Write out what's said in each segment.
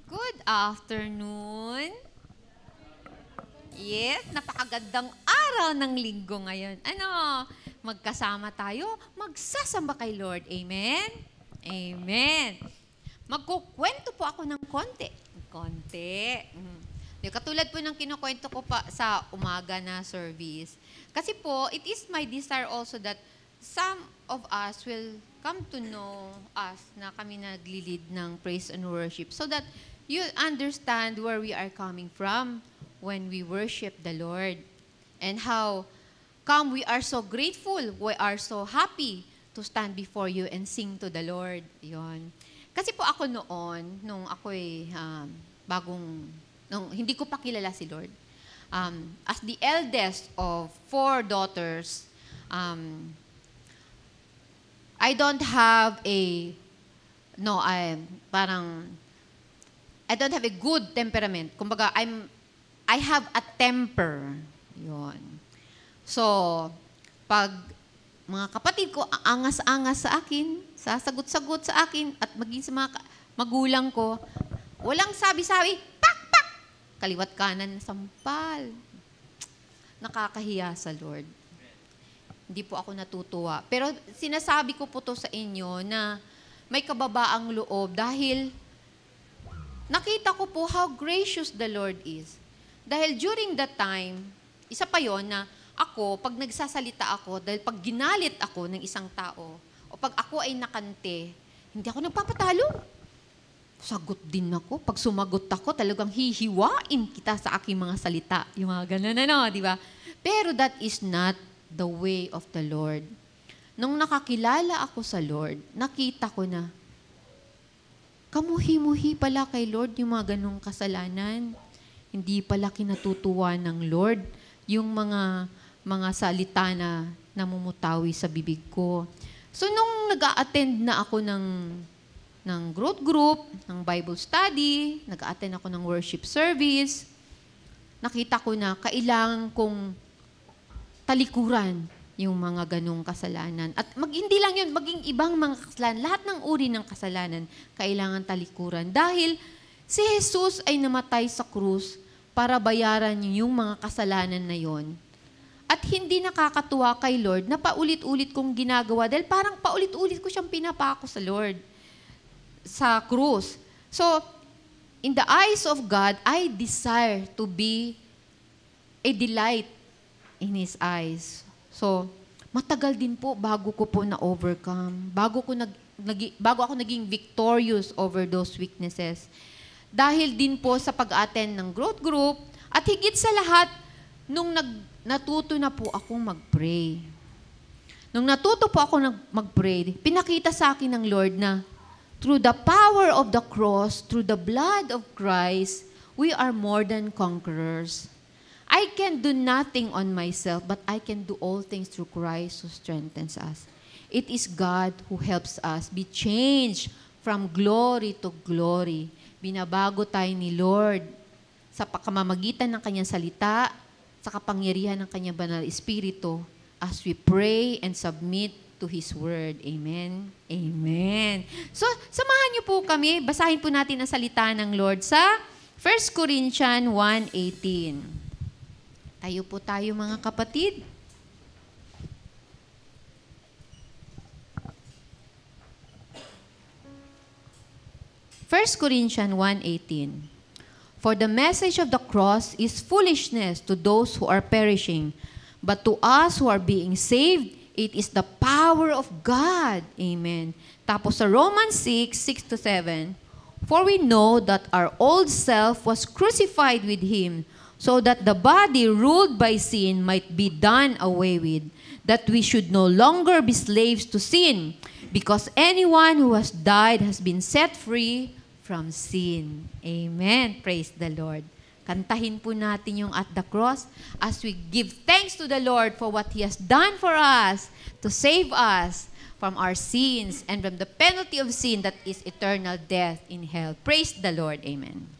Good afternoon. Yes, napakagandang araw ng linggo ngayon. Magkasama tayo, magsasamba kay Lord. Amen? Amen. Magkukwento po ako ng konti. Katulad po ng kinukwento ko pa sa umaga na service. Kasi po, it is my desire also that some of us will come to know us na kami naglilid ng praise and worship so that you understand where we are coming from when we worship the Lord and how come we are so grateful, we are so happy to stand before you and sing to the Lord. Yon. Kasi po ako noon, nung ako'y nung hindi ko pa kilala si Lord, as the eldest of 4 daughters, I don't have I don't have a good temperament. Kumbaga, I have a temper. Yun. So, pag mga kapatid ko, angas-angas sa akin, sasagot-sagot sa akin, at maging sa mga magulang ko, walang sabi-sabi, pak-pak! Kaliwat kanan, sampal. Nakakahiya sa Lord. Hindi po ako natutuwa. Pero sinasabi ko po to sa inyo na may kababaang loob dahil nakita ko po how gracious the Lord is. Dahil during that time, isa pa yon na ako, pag nagsasalita ako, dahil pag ginalit ako ng isang tao, o pag ako ay nakante, hindi ako nagpapatalo. Sagot din ako. Pag sumagot ako, talagang hihiwain kita sa aking mga salita. Yung mga ganun, di ba? Pero that is not the way of the Lord. Nung nakakilala ako sa Lord, nakita ko na, kamuhi-muhi pala kay Lord yung mga ganong kasalanan. Hindi pala kinatutuwa ng Lord yung mga salita na namumutawi sa bibig ko. So, nung nag-a-attend na ako ng growth group, ng Bible study, nag-a-attend ako ng worship service, nakita ko na kailangan kong talikuran yung mga ganong kasalanan. At hindi lang yun, maging ibang mga kasalanan, lahat ng uri ng kasalanan, kailangan talikuran. Dahil si Jesus ay namatay sa krus para bayaran yung mga kasalanan na yon. At hindi nakakatuwa kay Lord na paulit-ulit kong ginagawa dahil parang paulit-ulit ko siyang pinapako sa Lord, sa krus. So, in the eyes of God, I desire to be a delight in His eyes. So, matagal din po bago ko po na-overcome. Bago ako naging victorious over those weaknesses. Dahil din po sa pag-attend ng growth group, at higit sa lahat, nung natuto na po akong mag-pray. Nung natuto po ako mag-pray, pinakita sa akin ng Lord na through the power of the cross, through the blood of Christ, we are more than conquerors. I can do nothing on myself, but I can do all things through Christ who strengthens us. It is God who helps us be changed from glory to glory. Binabago tayo ni Lord sa pamamagitan ng Kanyang salita, sa kapangyarihan ng Kanyang banal Espiritu, as we pray and submit to His Word. Amen? Amen. So, samahan niyo po kami. Basahin po natin ang salita ng Lord sa 1 Corinthians 1:18. Tayo po tayo mga kapatid. First Corinthians 1:18. For the message of the cross is foolishness to those who are perishing, but to us who are being saved, it is the power of God. Amen. Tapos sa Romans 6:6-7, for we know that our old self was crucified with Him, so that the body ruled by sin might be done away with, that we should no longer be slaves to sin, because anyone who has died has been set free from sin. Amen. Praise the Lord. Kantahin po natin yung at the cross as we give thanks to the Lord for what He has done for us to save us from our sins and from the penalty of sin that is eternal death in hell. Praise the Lord. Amen.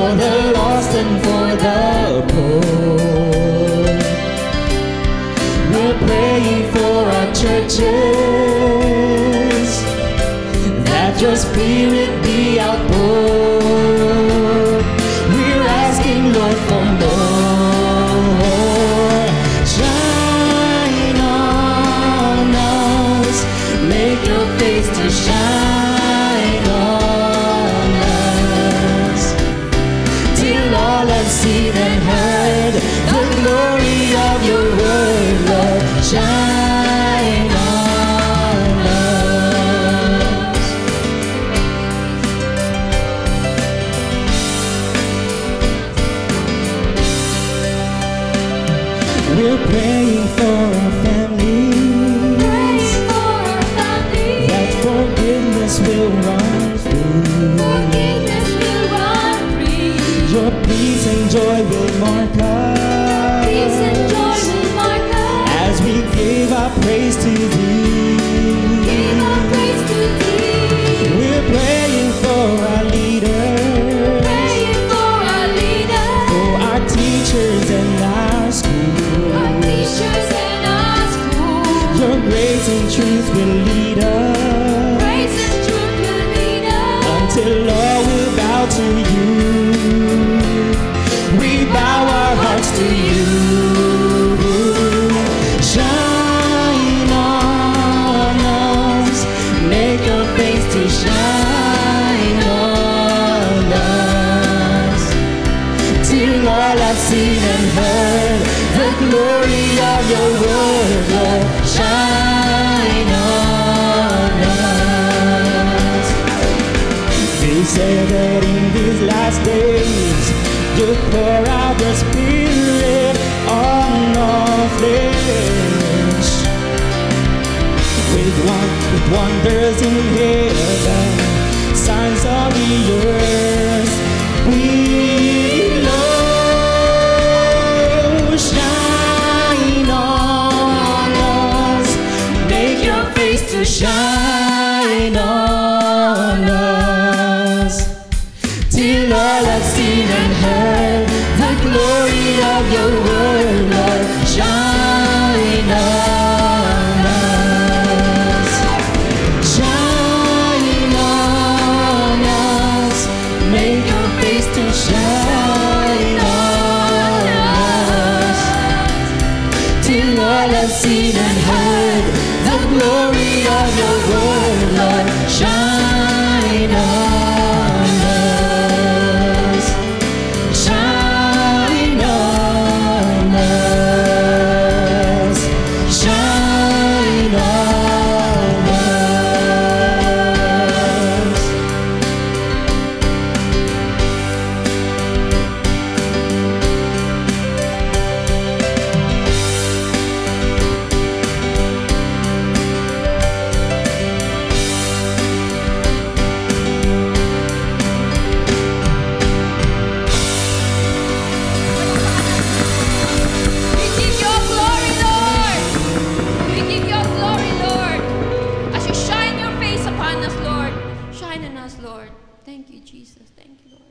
for the lost and for the poor. We're praying for our churches, that your Spirit be outpoured. We're asking, Lord, for more. Shine on us, make your face to shine on us, till all have seen and heard the glory of your word, Lord. Shine on us. We're praying for our families, that forgiveness will run free. Your peace and joy will mark us, as we give our praise to thee. We're praying for our leaders, for our teachers and our schools. Your grace and truth will lead us, until all will bow to you. We bow our hearts to you. Shine on us, make your face to shine on us, till all I've seen and heard the glory of your word, Lord. Shine on us. They say that in these last days you'll pour out the Spirit on all flesh, with wonders in heaven, signs on the earth. We know. Shine on us, make your face to shine on us, till all have seen and heard the glory of your word, Lord. Shine on us. Shine on us, make your face to shine on us, till all have seen and heard the glory of your word, Lord. Shine on us. Shine on us. Shine on us. We give your glory, Lord. We give your glory, Lord. As you shine your face upon us, Lord. Shine on us, Lord. Thank you, Jesus. Thank you, Lord.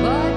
But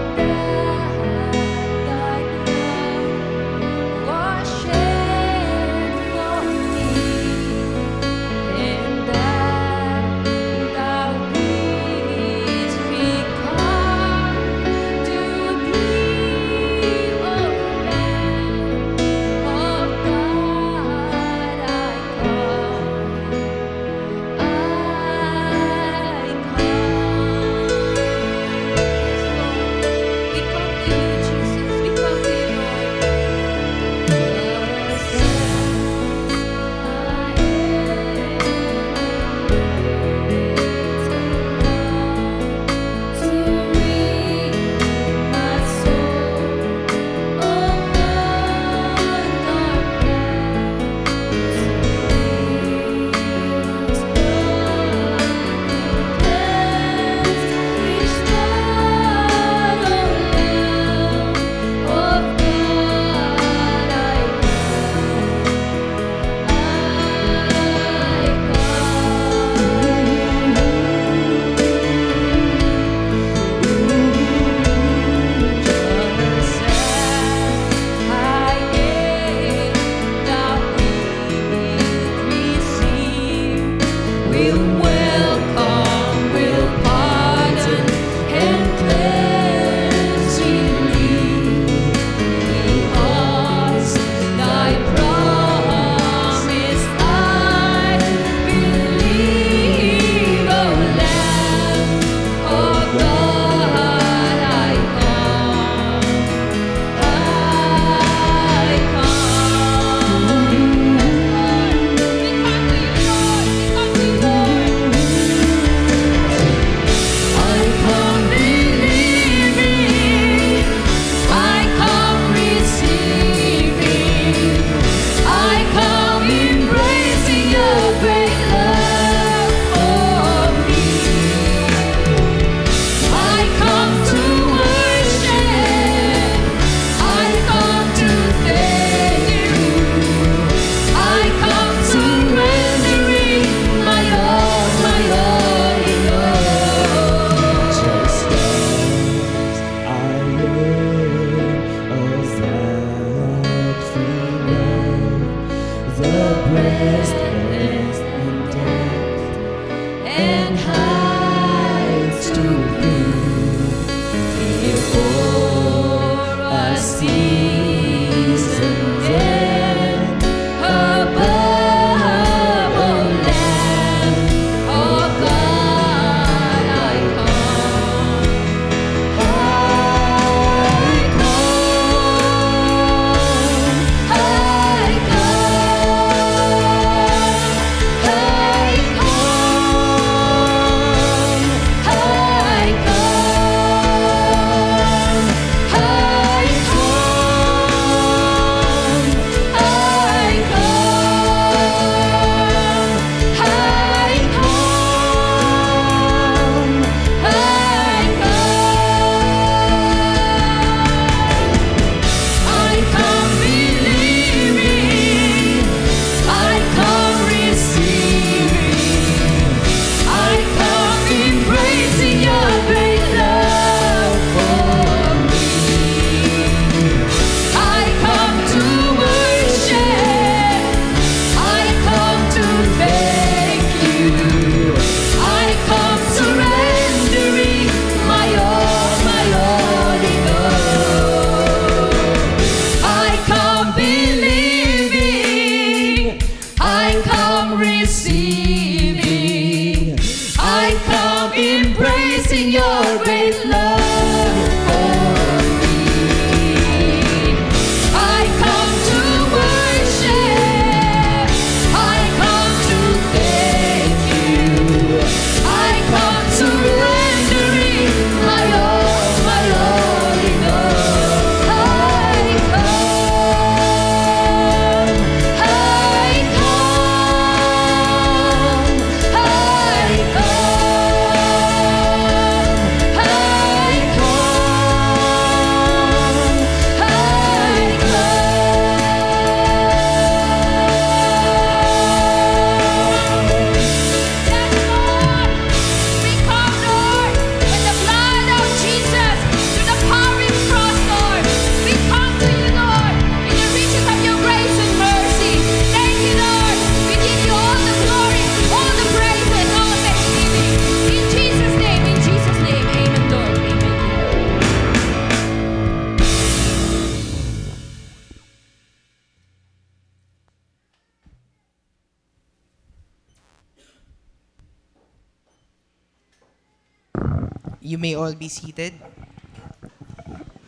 You may all be seated.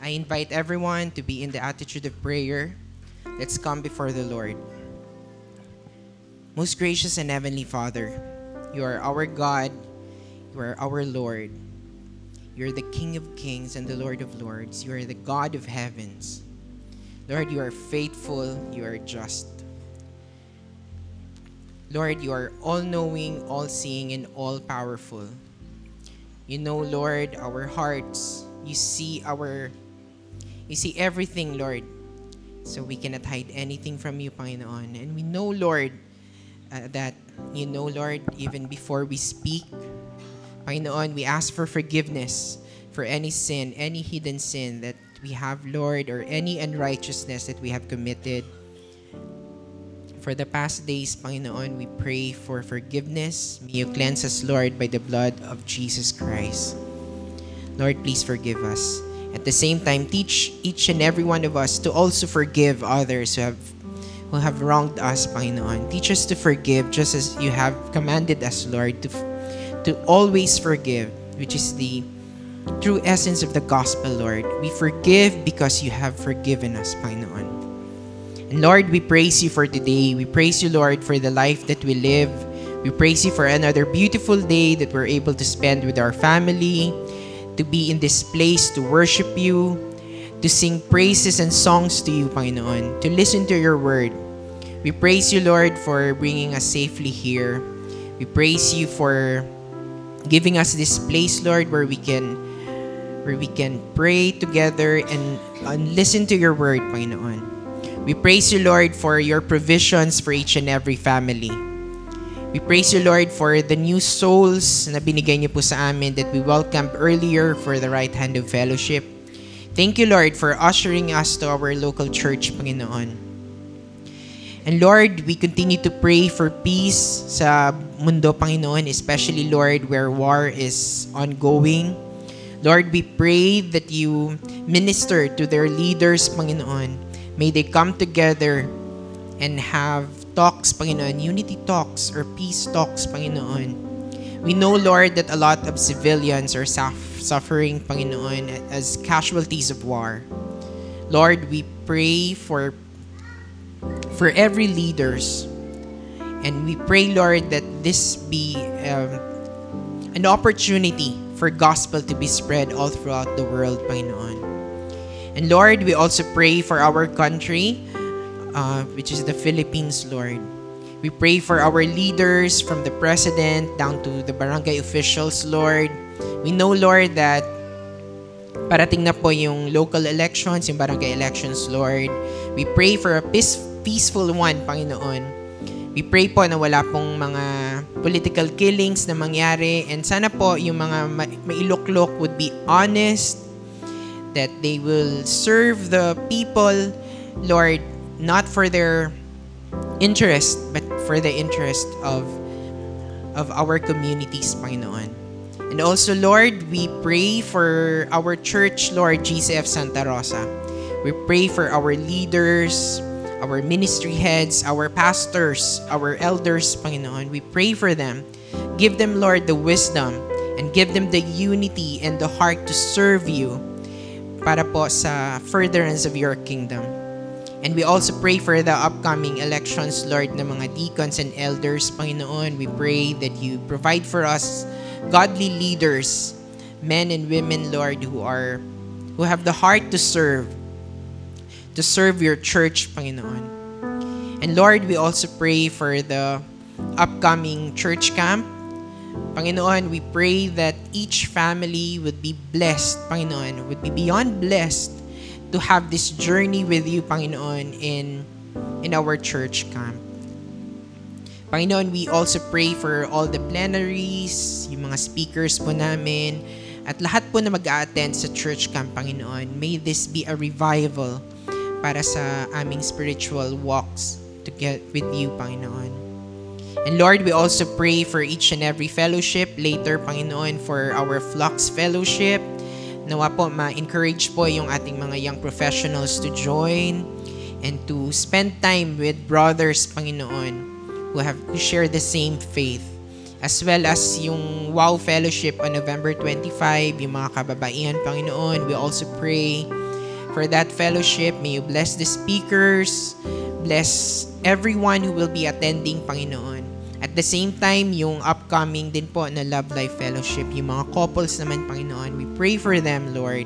I invite everyone to be in the attitude of prayer. Let's come before the Lord. Most gracious and heavenly Father, you are our God, you are our Lord. You are the King of kings and the Lord of lords. You are the God of heavens. Lord, you are faithful, you are just. Lord, you are all-knowing, all-seeing, and all-powerful. You know, Lord, our hearts. You see everything, Lord. So we cannot hide anything from you, Panginoon. And we know, Lord, that you know, Lord, even before we speak. Panginoon, we ask for forgiveness for any sin, any hidden sin that we have, Lord, or any unrighteousness that we have committed. For the past days, Panginoon, we pray for forgiveness. May you cleanse us, Lord, by the blood of Jesus Christ. Lord, please forgive us. At the same time, teach each and every one of us to also forgive others who have wronged us, Panginoon. Teach us to forgive just as you have commanded us, Lord, to always forgive, which is the true essence of the gospel, Lord. We forgive because you have forgiven us, Panginoon. And Lord, we praise you for today. We praise you, Lord, for the life that we live. We praise you for another beautiful day that we're able to spend with our family, to be in this place to worship you, to sing praises and songs to you, Panginoon, to listen to your word. We praise you, Lord, for bringing us safely here. We praise you for giving us this place, Lord, where we can pray together and listen to your word, Panginoon. We praise you, Lord, for your provisions for each and every family. We praise you, Lord, for the new souls na binigay niyo po sa amin that we welcomed earlier for the right hand of fellowship. Thank you, Lord, for ushering us to our local church, Panginoon. And Lord, we continue to pray for peace sa mundo, Panginoon, especially, Lord, where war is ongoing. Lord, we pray that you minister to their leaders, Panginoon. May they come together and have talks, Panginoon, unity talks or peace talks, Panginoon. We know, Lord, that a lot of civilians are suffering, Panginoon, as casualties of war. Lord, we pray for every leaders. And we pray, Lord, that this be an opportunity for gospel to be spread all throughout the world, Panginoon. And Lord, we also pray for our country, which is the Philippines, Lord. We pray for our leaders from the president down to the barangay officials, Lord. We know, Lord, that parating na po yung local elections, yung barangay elections, Lord. We pray for a peaceful one, Panginoon. We pray po na wala pong mga political killings na mangyari, and sana po yung mga mailuklok would be honest, that they will serve the people, Lord, not for their interest, but for the interest of our communities, Panginoon. And also, Lord, we pray for our church, Lord, GCF Santa Rosa. We pray for our leaders, our ministry heads, our pastors, our elders, Panginoon. We pray for them. Give them, Lord, the wisdom and give them the unity and the heart to serve you para po sa furtherance of your kingdom. And we also pray for the upcoming elections, Lord, ng mga deacons and elders, Panginoon. We pray that you provide for us godly leaders, men and women, Lord, who have the heart to serve your church, Panginoon. And Lord, we also pray for the upcoming church camp. Panginoon, we pray that each family would be blessed, Panginoon, would be beyond blessed to have this journey with you, Panginoon, in our church camp. Panginoon, we also pray for all the plenaries, yung mga speakers po namin, at lahat po na mag-a-attend sa church camp, Panginoon. May this be a revival para sa aming spiritual walks to get with you, Panginoon. And Lord, we also pray for each and every fellowship later, Panginoon, for our Flux Fellowship. Nawa po ma-encourage po yung ating mga young professionals to join and to spend time with brothers, Panginoon, who share the same faith. as well as yung Wow Fellowship on November 25, yung mga kababaihan, Panginoon. We also pray for that fellowship. May you bless the speakers, bless everyone who will be attending, Panginoon. At the same time, yung upcoming din po na Love Life Fellowship, yung mga couples naman, Panginoon, we pray for them, Lord.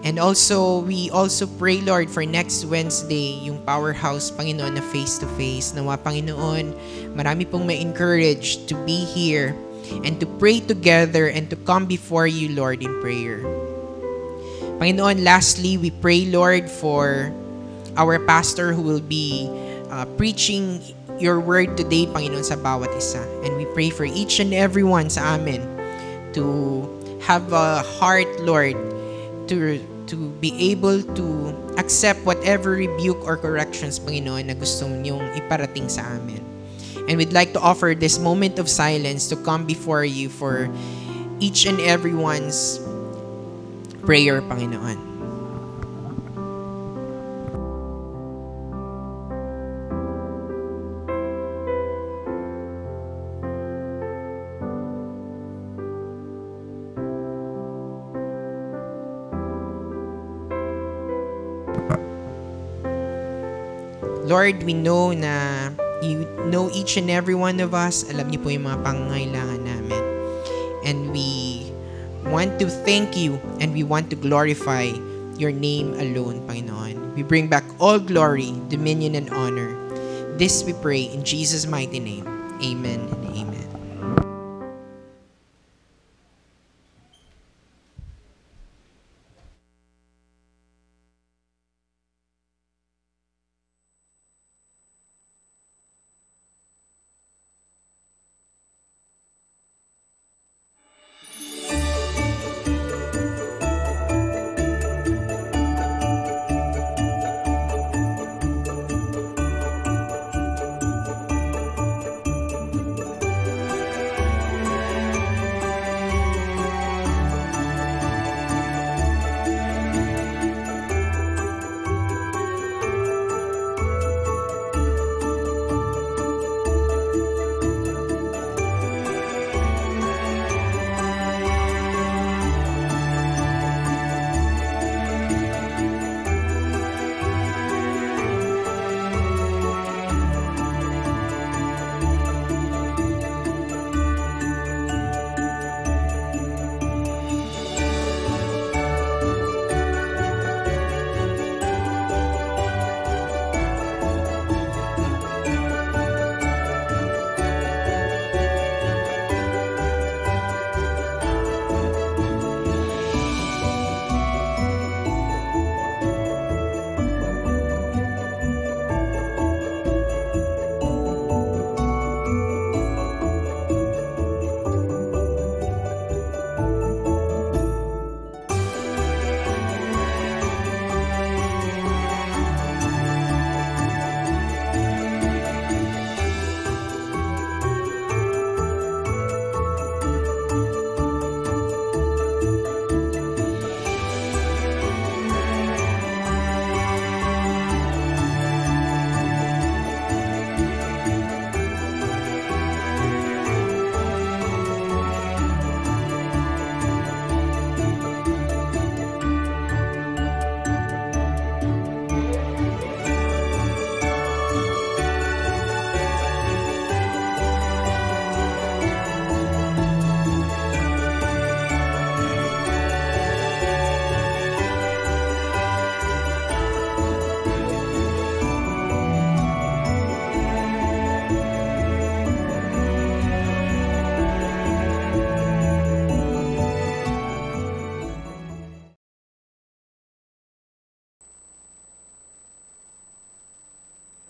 And also, we also pray, Lord, for next Wednesday, yung Powerhouse, Panginoon, na face-to-face. Nawa, Panginoon, marami pong ma-encourage to be here and to pray together and to come before you, Lord, in prayer. Panginoon, lastly, we pray, Lord, for our pastor who will be preaching your word today, Panginoon, sa bawat isa. And we pray for each and every one sa amin to have a heart, Lord, to be able to accept whatever rebuke or corrections, Panginoon, na gusto niyong iparating sa amin. And we'd like to offer this moment of silence to come before you for each and everyone's prayer, Panginoon. Lord, we know na you know each and every one of us. Alam niyo po yung mga pangangailangan namin. And we want to thank you and we want to glorify your name alone, Panginoon. We bring back all glory, dominion, and honor. This we pray in Jesus' mighty name. Amen and amen.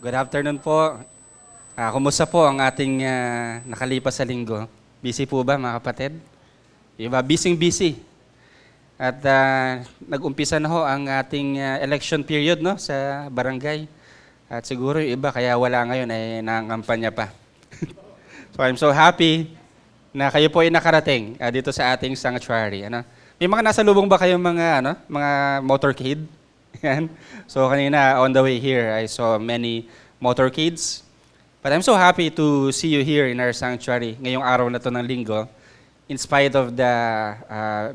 Good afternoon po. Kumusta po ang ating nakalipas sa linggo? Busy po ba mga kapatid? Iba, busy. At nag-umpisa na ho ang ating election period, no, sa barangay. At siguro yung iba kaya wala ngayon ay nangangampanya pa. So I'm so happy na kayo po ay nakarating dito sa ating sanctuary. Ano? May mga nasa lubong ba kayong mga motorcade? Yan. So kanina on the way here, I saw many motorcades. But I'm so happy to see you here in our sanctuary ngayong araw na to ng linggo. In spite of the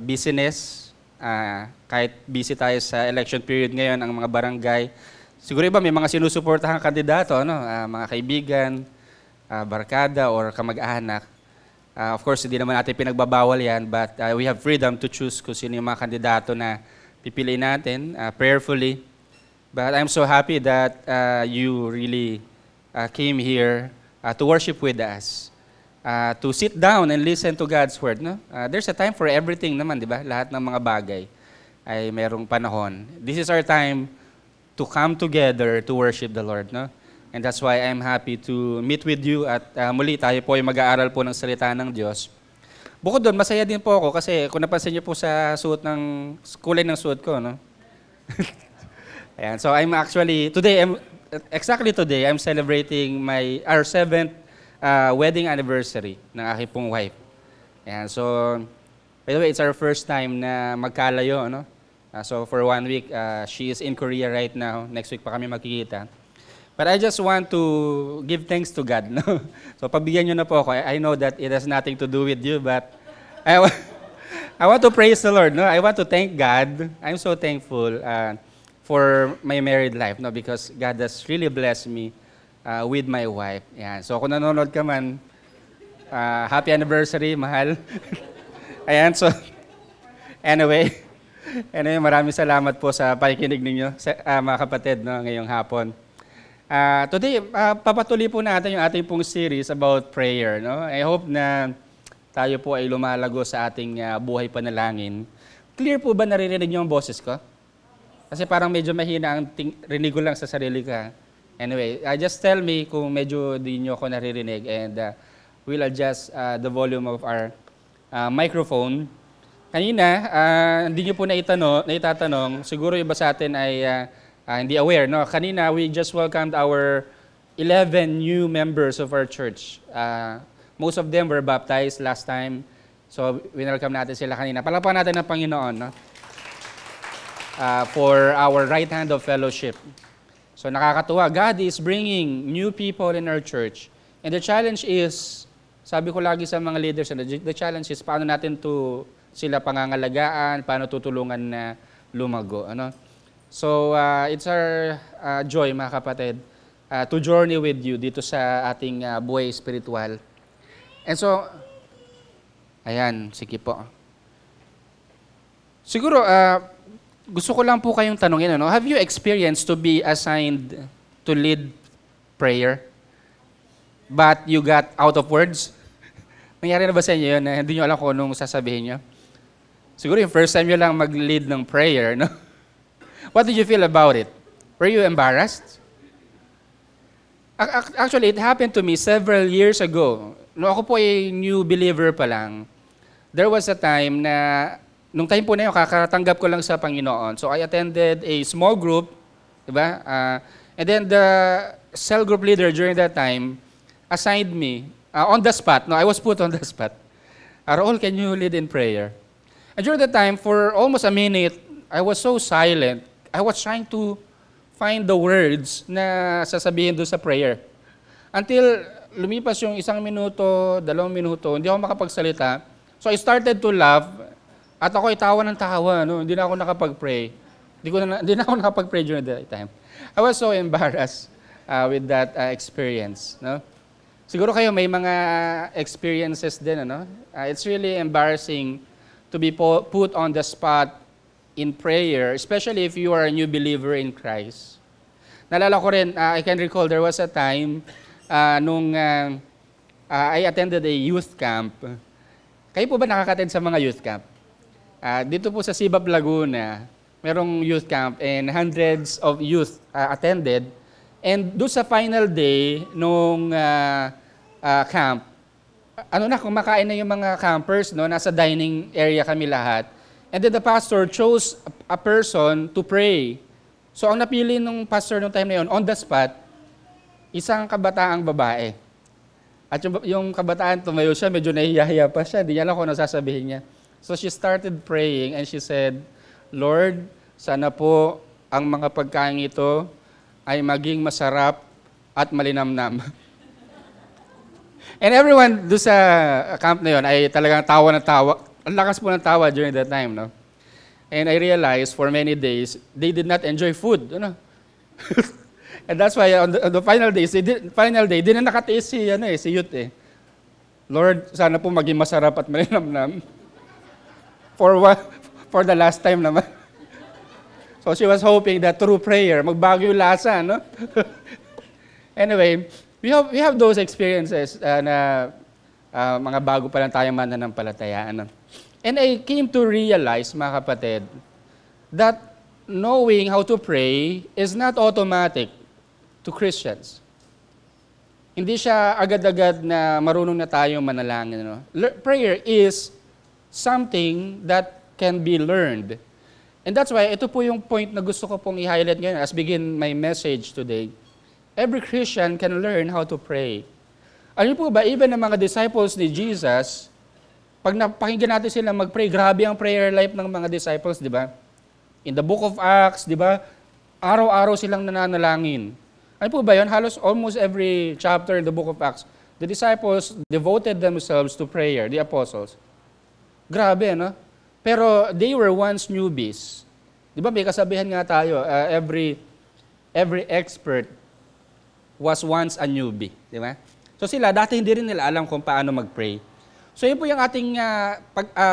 busyness, kahit busy tayo sa election period ngayon, ang mga barangay, siguro iba may mga sinusuportahang kandidato, mga kaibigan, barkada, or kamag-anak. Of course, hindi naman natin pinagbabawal yan, but we have freedom to choose kung sino yung mga kandidato na pipiliin natin prayerfully. But I'm so happy that you really came here to worship with us, to sit down and listen to God's Word. No? There's a time for everything naman, di ba? Lahat ng mga bagay ay mayroong panahon. This is our time to come together to worship the Lord. No? And that's why I'm happy to meet with you at muli tayo po ay mag-aaral po ng salita ng Diyos. Bukod doon, masaya din po ako kasi kung napansin niyo po sa kulay ng suot ko, no? Ayan, so I'm actually, exactly today, I'm celebrating our 7th wedding anniversary ng aking pong wife. Ayan, so, by the way, it's our first time na magkalayo, no? So for 1 week, she is in Korea right now. Next week pa kami magkikita. But I just want to give thanks to God, no? So pabigyan niyo na po ako. I know that it has nothing to do with you, but I want to praise the Lord, no? I want to thank God. I'm so thankful for my married life, no? Because God has really blessed me with my wife. Yan. So kung nanonood ka man, happy anniversary, mahal. Ayan, so anyway, maraming salamat po sa pakikinig ninyo, mga kapatid, no, ngayong hapon. Today, papatuloy po natin yung ating pong series about prayer. No? I hope na tayo po ay lumalago sa ating buhay panalangin. Clear po ba naririnig niyo ang boses ko? Kasi parang medyo mahina ang rinig ko lang sa sarili ko. Anyway, just tell me kung medyo di niyo ako naririnig and we'll adjust the volume of our microphone. Kanina, hindi niyo po naitatanong, siguro iba sa atin ay hindi aware. No? Kanina, we just welcomed our 11 new members of our church. Most of them were baptized last time. So, winelcome natin sila kanina. Palakpakan natin ng Panginoon, no? For our right hand of fellowship. So, nakakatuwa. God is bringing new people in our church. And the challenge is, sabi ko lagi sa mga leaders, the challenge is paano natin sila pangangalagaan, paano tutulungan na lumago. Ano? So, it's our joy, mga kapatid, to journey with you dito sa ating buhay spiritual. And so, ayan, sige po. Siguro, gusto ko lang po kayong tanongin, ano? Have you experienced to be assigned to lead prayer, but you got out of words? Nangyari na ba sa inyo yun na hindi nyo alam kung anong sasabihin nyo? Siguro yung first time nyo lang mag-lead ng prayer, no? What did you feel about it? Were you embarrassed? Actually, it happened to me several years ago. No, ako po ay new believer pa lang. There was a time na, nung time po na yun, kakatanggap ko lang sa Panginoon. So I attended a small group, di ba? And then the cell group leader during that time assigned me on the spot. No, I was put on the spot. Raul, can you lead in prayer? And during that time, for almost a minute, I was so silent. I was trying to find the words na sasabihin doon sa prayer. Until lumipas yung 1 minuto, 2 minuto, hindi ako makapagsalita. So I started to laugh at ako tawa ng tawa. No? Hindi na ako nakapag-pray. Hindi na ako nakapag-pray during that time. I was so embarrassed with that experience. No? Siguro kayo may mga experiences din. Ano? It's really embarrassing to be put on the spot in prayer, especially if you are a new believer in Christ. Nalala ko rin, I can recall there was a time nung I attended a youth camp. Kayo po ba nakaka-attend sa mga youth camp? Dito po sa Sibab, Laguna, merong youth camp and hundreds of youth attended. And doon sa final day nung camp, kumakain na yung mga campers, no? Nasa dining area kami lahat. And then the pastor chose a person to pray. So ang napili ng pastor noong time na yun, on the spot, isang kabataang babae. At yung kabataan tumayo siya, medyo nahihiya pa siya, hindi niya alam kung ano sasabihin niya. So she started praying and she said, Lord, sana po ang mga pagkain ito ay maging masarap at malinamnam. And everyone doon sa camp na yun ay talagang tawa ng tawa. Ang lakas po ng tawa during that time, no? And I realized for many days, they did not enjoy food, you know? And that's why on the final days, final day, di na nakatiis si Youth eh. Lord, sana po maging masarap at malinamnam. For the last time naman. So she was hoping that through prayer, magbago yung lasa, no? Anyway, we have those experiences na mga bago pa lang tayong mananampalataya. Ano? And I came to realize, mga kapatid, that knowing how to pray is not automatic to Christians. Hindi siya agad-agad na marunong na tayong manalangin. No? Prayer is something that can be learned. And that's why, ito po yung point na gusto ko pong i-highlight ngayon as begin my message today. Every Christian can learn how to pray. Alam niyo po ba, even ang mga disciples ni Jesus, pag napakinggan natin sila mag-pray, grabe ang prayer life ng mga disciples, di ba? In the book of Acts, di ba? Araw-araw silang nananalangin. Ano po ba yun? Halos almost every chapter in the book of Acts, the disciples devoted themselves to prayer, the apostles. Grabe, no? Pero they were once newbies. Di ba may kasabihan nga tayo, every expert was once a newbie. Di ba? So sila, dati hindi rin nila alam kung paano mag-pray. So yun po yung ating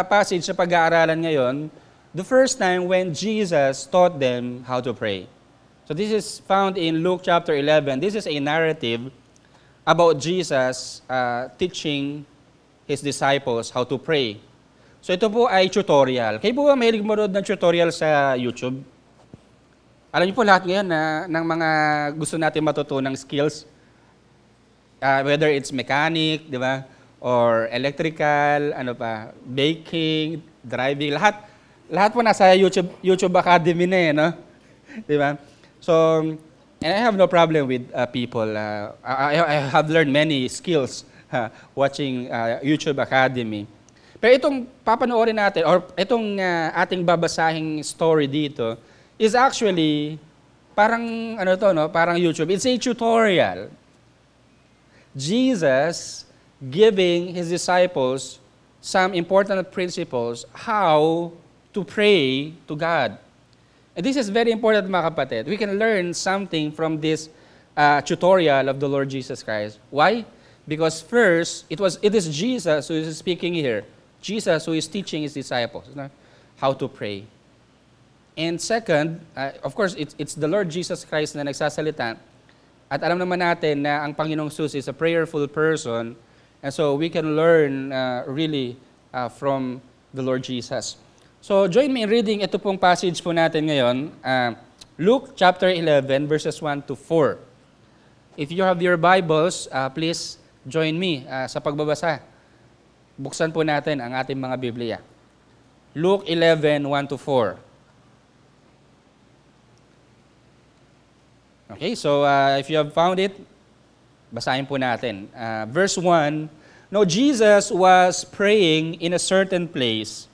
passage sa pag-aaralan ngayon, the first time when Jesus taught them how to pray. So this is found in Luke chapter 11. This is a narrative about Jesus teaching His disciples how to pray. So ito po ay tutorial. Kayo po ba mahilig manood ng tutorial sa YouTube? Alam niyo po lahat ngayon ng mga gusto natin matutunang skills, whether it's mechanic, di ba? Or electrical, baking, driving, lahat po nasa YouTube Academy na no? Di ba? So, and I have no problem with people. I have learned many skills watching YouTube Academy. Pero itong papanoorin natin, or itong ating babasahing story dito, is actually parang parang YouTube. It's a tutorial. Jesus giving His disciples some important principles how to pray to God. And this is very important, mga kapatid. We can learn something from this tutorial of the Lord Jesus Christ. Why? Because first, it is Jesus who is speaking here. Jesus who is teaching His disciples how to pray. And second, of course, it's the Lord Jesus Christ na nagsasalita. At alam naman natin na ang Panginoong Jesus is a prayerful person. And so we can learn really from the Lord Jesus. So join me in reading ito pong passage po natin ngayon. Luke chapter 11 verses 1 to 4. If you have your Bibles, please join me sa pagbabasa. Buksan po natin ang ating mga Biblia. Luke 11, 1 to 4. Okay, so if you have found it, basahin po natin. Verse 1, Now Jesus was praying in a certain place,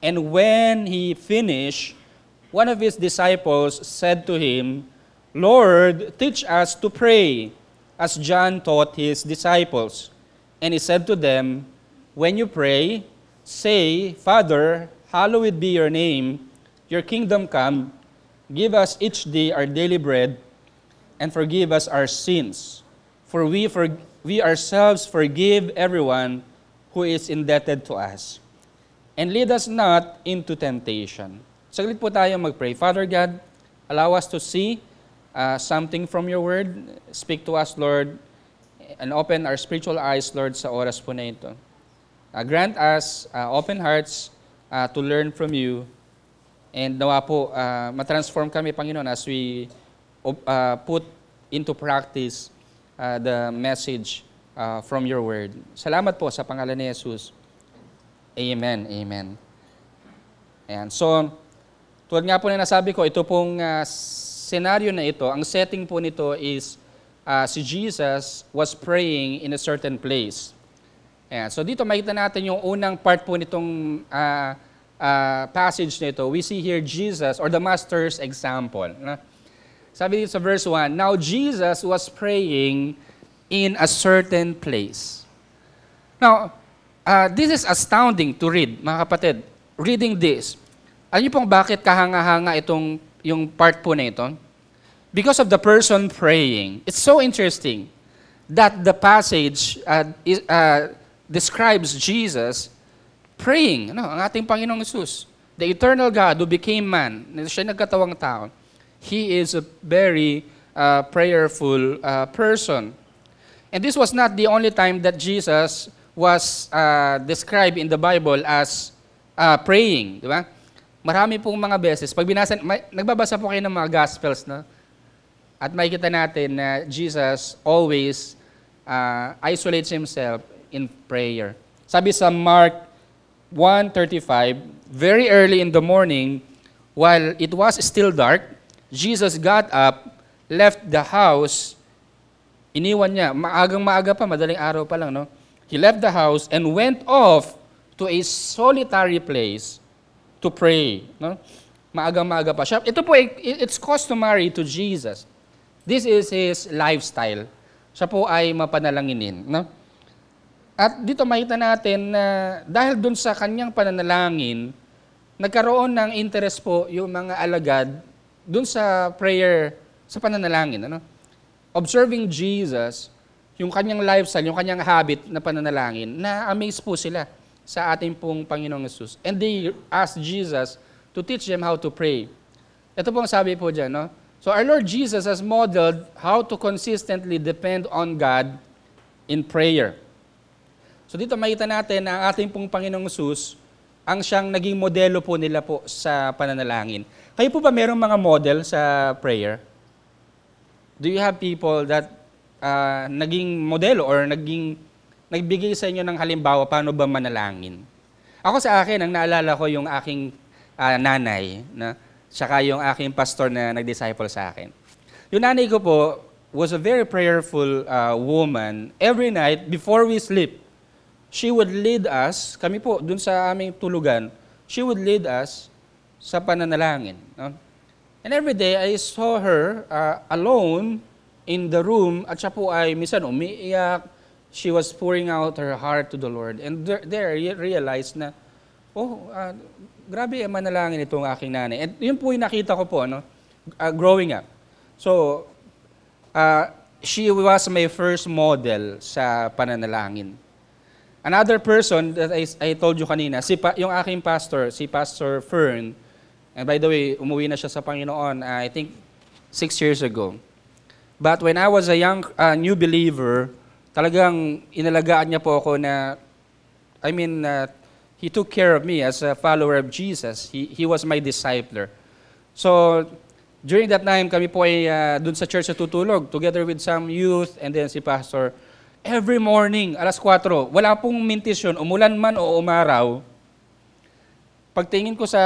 and when He finished, one of His disciples said to Him, Lord, teach us to pray, as John taught his disciples. And He said to them, When you pray, say, Father, hallowed be your name, your kingdom come, give us each day our daily bread, and forgive us our sins. For we ourselves forgive everyone who is indebted to us. And lead us not into temptation. Saglit po tayo mag-pray. Father God, allow us to see something from your word. Speak to us, Lord, and open our spiritual eyes, Lord, sa oras po na ito. Grant us open hearts to learn from you, and nawa po matransform kami, Panginoon, as we put into practice the message from your word. Salamat po sa pangalan ni Jesus. Amen. Amen. And so, tulad nga po na nasabi ko, ito pong senaryo na ito, ang setting po nito is si Jesus was praying in a certain place. Ayan. So dito makita natin yung unang part po nitong passage nito. We see here Jesus or the Master's example. Sabi dito sa verse 1, Now Jesus was praying in a certain place. Now, this is astounding to read, mga kapatid. Reading this, alam niyo pong bakit kahanga-hanga yung part po na ito? Because of the person praying. It's so interesting that the passage describes Jesus praying. Ang ating Panginoong Jesus, the eternal God who became man, siya nagkatawang tao, He is a very prayerful person. And this was not the only time that Jesus was described in the Bible as praying, di ba? Marami pong mga beses. Pag nagbabasa po kayo ng mga Gospels, no? At makikita natin na Jesus always isolates Himself in prayer. Sabi sa Mark 1:35, very early in the morning, while it was still dark, Jesus got up, left the house, iniwan niya, maagang-maaga pa, madaling araw pa lang, no? He left the house and went off to a solitary place to pray, no? Maagang-maaga pa siya. Ito po, it's customary to Jesus. This is His lifestyle. Siya po ay mapanalanginin, no? At dito makita natin na dahil dun sa kanyang pananalangin, nagkaroon ng interest po yung mga alagad dun sa prayer, sa pananalangin, ano? Observing Jesus, yung kanyang lifestyle, yung kanyang habit na pananalangin, na-amaze po sila sa ating pong Panginoong Jesus. And they asked Jesus to teach them how to pray. Ito pong sabi po dyan, no? So our Lord Jesus has modeled how to consistently depend on God in prayer. So dito makita natin na ang ating pong Panginoong Jesus, ang siyang naging modelo po nila po sa pananalangin. Kayo po ba mayroong mga model sa prayer? Do you have people that naging modelo or nagbigay sa inyo ng halimbawa paano ba manalangin? Ako sa akin, ang naalala ko yung aking nanay, na saka yung aking pastor na nag-disciple sa akin. Yung nanay ko po was a very prayerful woman. Every night, before we sleep, she would lead us, kami po, dun sa aming tulugan, she would lead us sa pananalangin. No? And every day, I saw her alone in the room, at siya po ay minsan umiiyak, she was pouring out her heart to the Lord. And there I realized na, grabe ang manalangin itong aking nanay. And yun po yung nakita ko po, no? Growing up. So, she was my first model sa pananalangin. Another person that I told you kanina, yung aking pastor, si Pastor Fern, and by the way, umuwi na siya sa Panginoon, I think 6 years ago. But when I was a new believer, talagang inalagaan niya po ako na, he took care of me as a follower of Jesus. He was my discipler. So, during that time, kami po ay dun sa church na tutulog, together with some youth, and then si Pastor, every morning, 4:00, wala pong mintisyon, umulan man o umaraw, pagtingin ko sa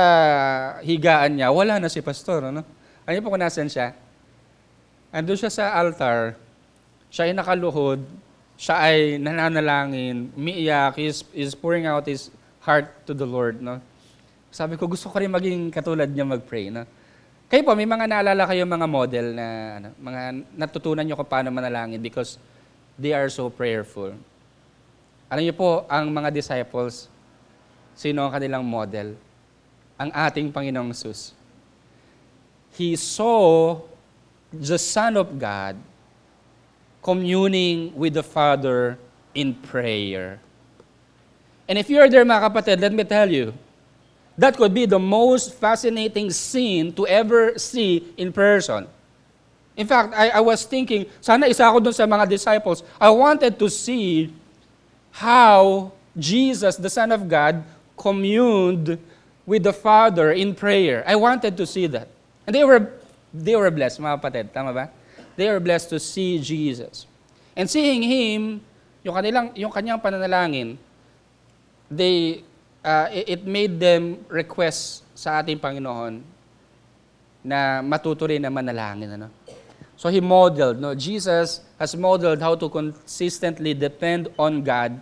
higaan niya, wala na si Pastor. Ano? Alam niyo po kung nasan siya? Andun siya sa altar, siya ay nakaluhod, siya ay nananalangin, umiiyak, is pouring out his heart to the Lord. No? Sabi ko, gusto ko rin maging katulad niya mag-pray. No? Kayo po, may mga naalala kayo mga model na mga natutunan niyo kung paano manalangin because they are so prayerful. Alam niyo po, ang mga disciples, sino ang kanilang model? Ang ating Panginoong Jesus. He saw the Son of God communing with the Father in prayer. And if you're there, mga kapatid, let me tell you, that could be the most fascinating scene to ever see in person. In fact, I was thinking, sana isa ako dun sa mga disciples. I wanted to see how Jesus, the Son of God, communed with the Father in prayer. I wanted to see that. And they were blessed, mga kapatid. Tama ba? They were blessed to see Jesus. And seeing Him, yung kanyang pananalangin, it made them request sa ating Panginoon na matuto rin na manalangin. Ano? So He modeled, no? Jesus has modeled how to consistently depend on God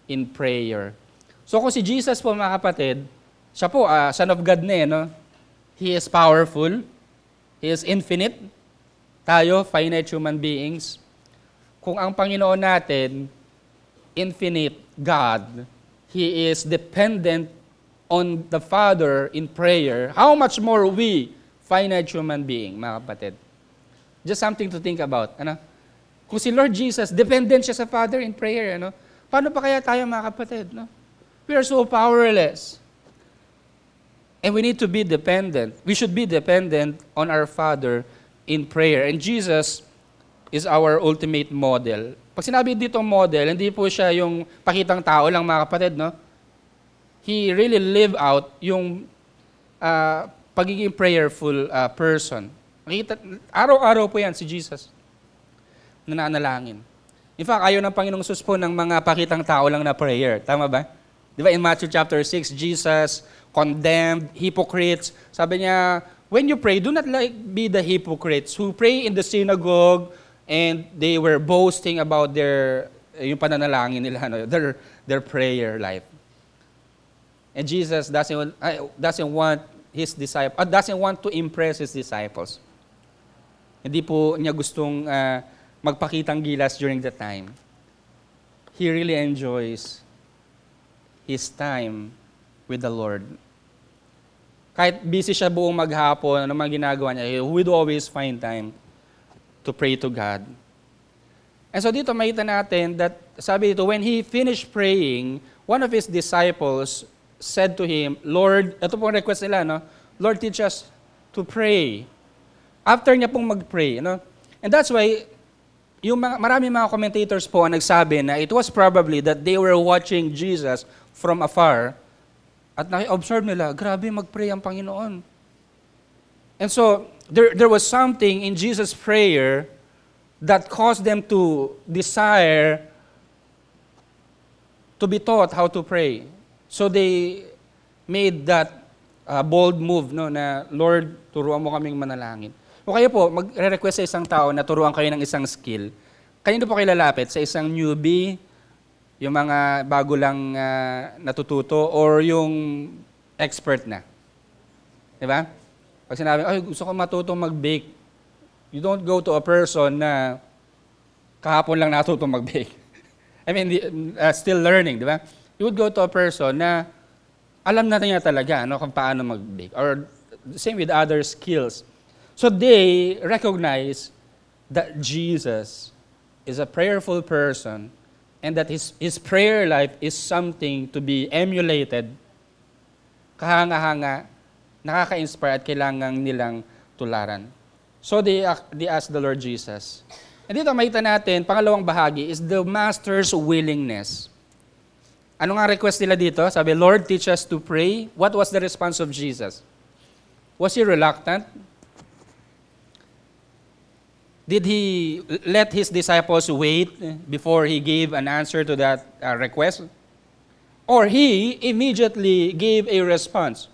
in prayer. So kung si Jesus po, mga kapatid, siya po, Son of God na no? He is powerful. He is infinite. Tayo, finite human beings. Kung ang Panginoon natin, infinite God, He is dependent on the Father in prayer, how much more we, finite human being, mga kapatid? Just something to think about. Ano? Kung si Lord Jesus, dependent siya sa Father in prayer, ano? Paano pa kaya tayo, mga kapatid? No? We are so powerless. And we need to be dependent. We should be dependent on our Father in prayer. And Jesus is our ultimate model. Pag sinabi dito model, hindi po siya yung pakitang tao lang, mga kapatid, no? He really lived out yung pagiging prayerful person. Makita, araw-araw po yan si Jesus. Nananalangin. In fact, ayaw ng Panginoong Sus po ng mga pakitang tao lang na prayer. Tama ba? Di ba in Matthew chapter 6, Jesus condemned hypocrites. Sabi niya, when you pray, do not be the hypocrites who pray in the synagogue and they were boasting about yung pananalangin nila, their prayer life. And Jesus doesn't want his disciples, doesn't want to impress his disciples. Hindi po niya gustong magpakitang gilas during the time. He really enjoys his time with the Lord. Kahit busy siya buong maghapon, ano man ginagawa niya, he would always find time to pray to God. And so dito makita natin that, sabi dito, when he finished praying, one of his disciples said to him, Lord, ito pong request nila, no? Lord, teach us to pray. After niya pong mag-pray, no? And that's why, marami mga commentators po ang nagsabi na it was probably that they were watching Jesus from afar at naki-observe nila, grabe mag-pray ang Panginoon. And so, there was something in Jesus' prayer that caused them to desire to be taught how to pray. So they made that bold move, no, na Lord, turuan mo kaming manalangin. O kaya po, magre-request sa isang tao na turuan kayo ng isang skill. Kanino po kayo lalapit? Sa isang newbie, yung mga bago lang natututo, or yung expert na? Diba? Pag sinabi, ay, gusto ko matutong mag-bake, you don't go to a person na kahapon lang natutong mag-bake. I mean, still learning, di ba? You would go to a person na alam natin niya talaga kung paano mag-bake. Or same with other skills. So they recognize that Jesus is a prayerful person and that his prayer life is something to be emulated, kahanga-hanga, nakaka-inspire at kailangan nilang tularan. So they asked the Lord Jesus. And dito makita natin, pangalawang bahagi is the Master's willingness. Ano nga request nila dito? Sabi, Lord, teach us to pray. What was the response of Jesus? Was he reluctant? Did he let his disciples wait before he gave an answer to that request? Or he immediately gave a response?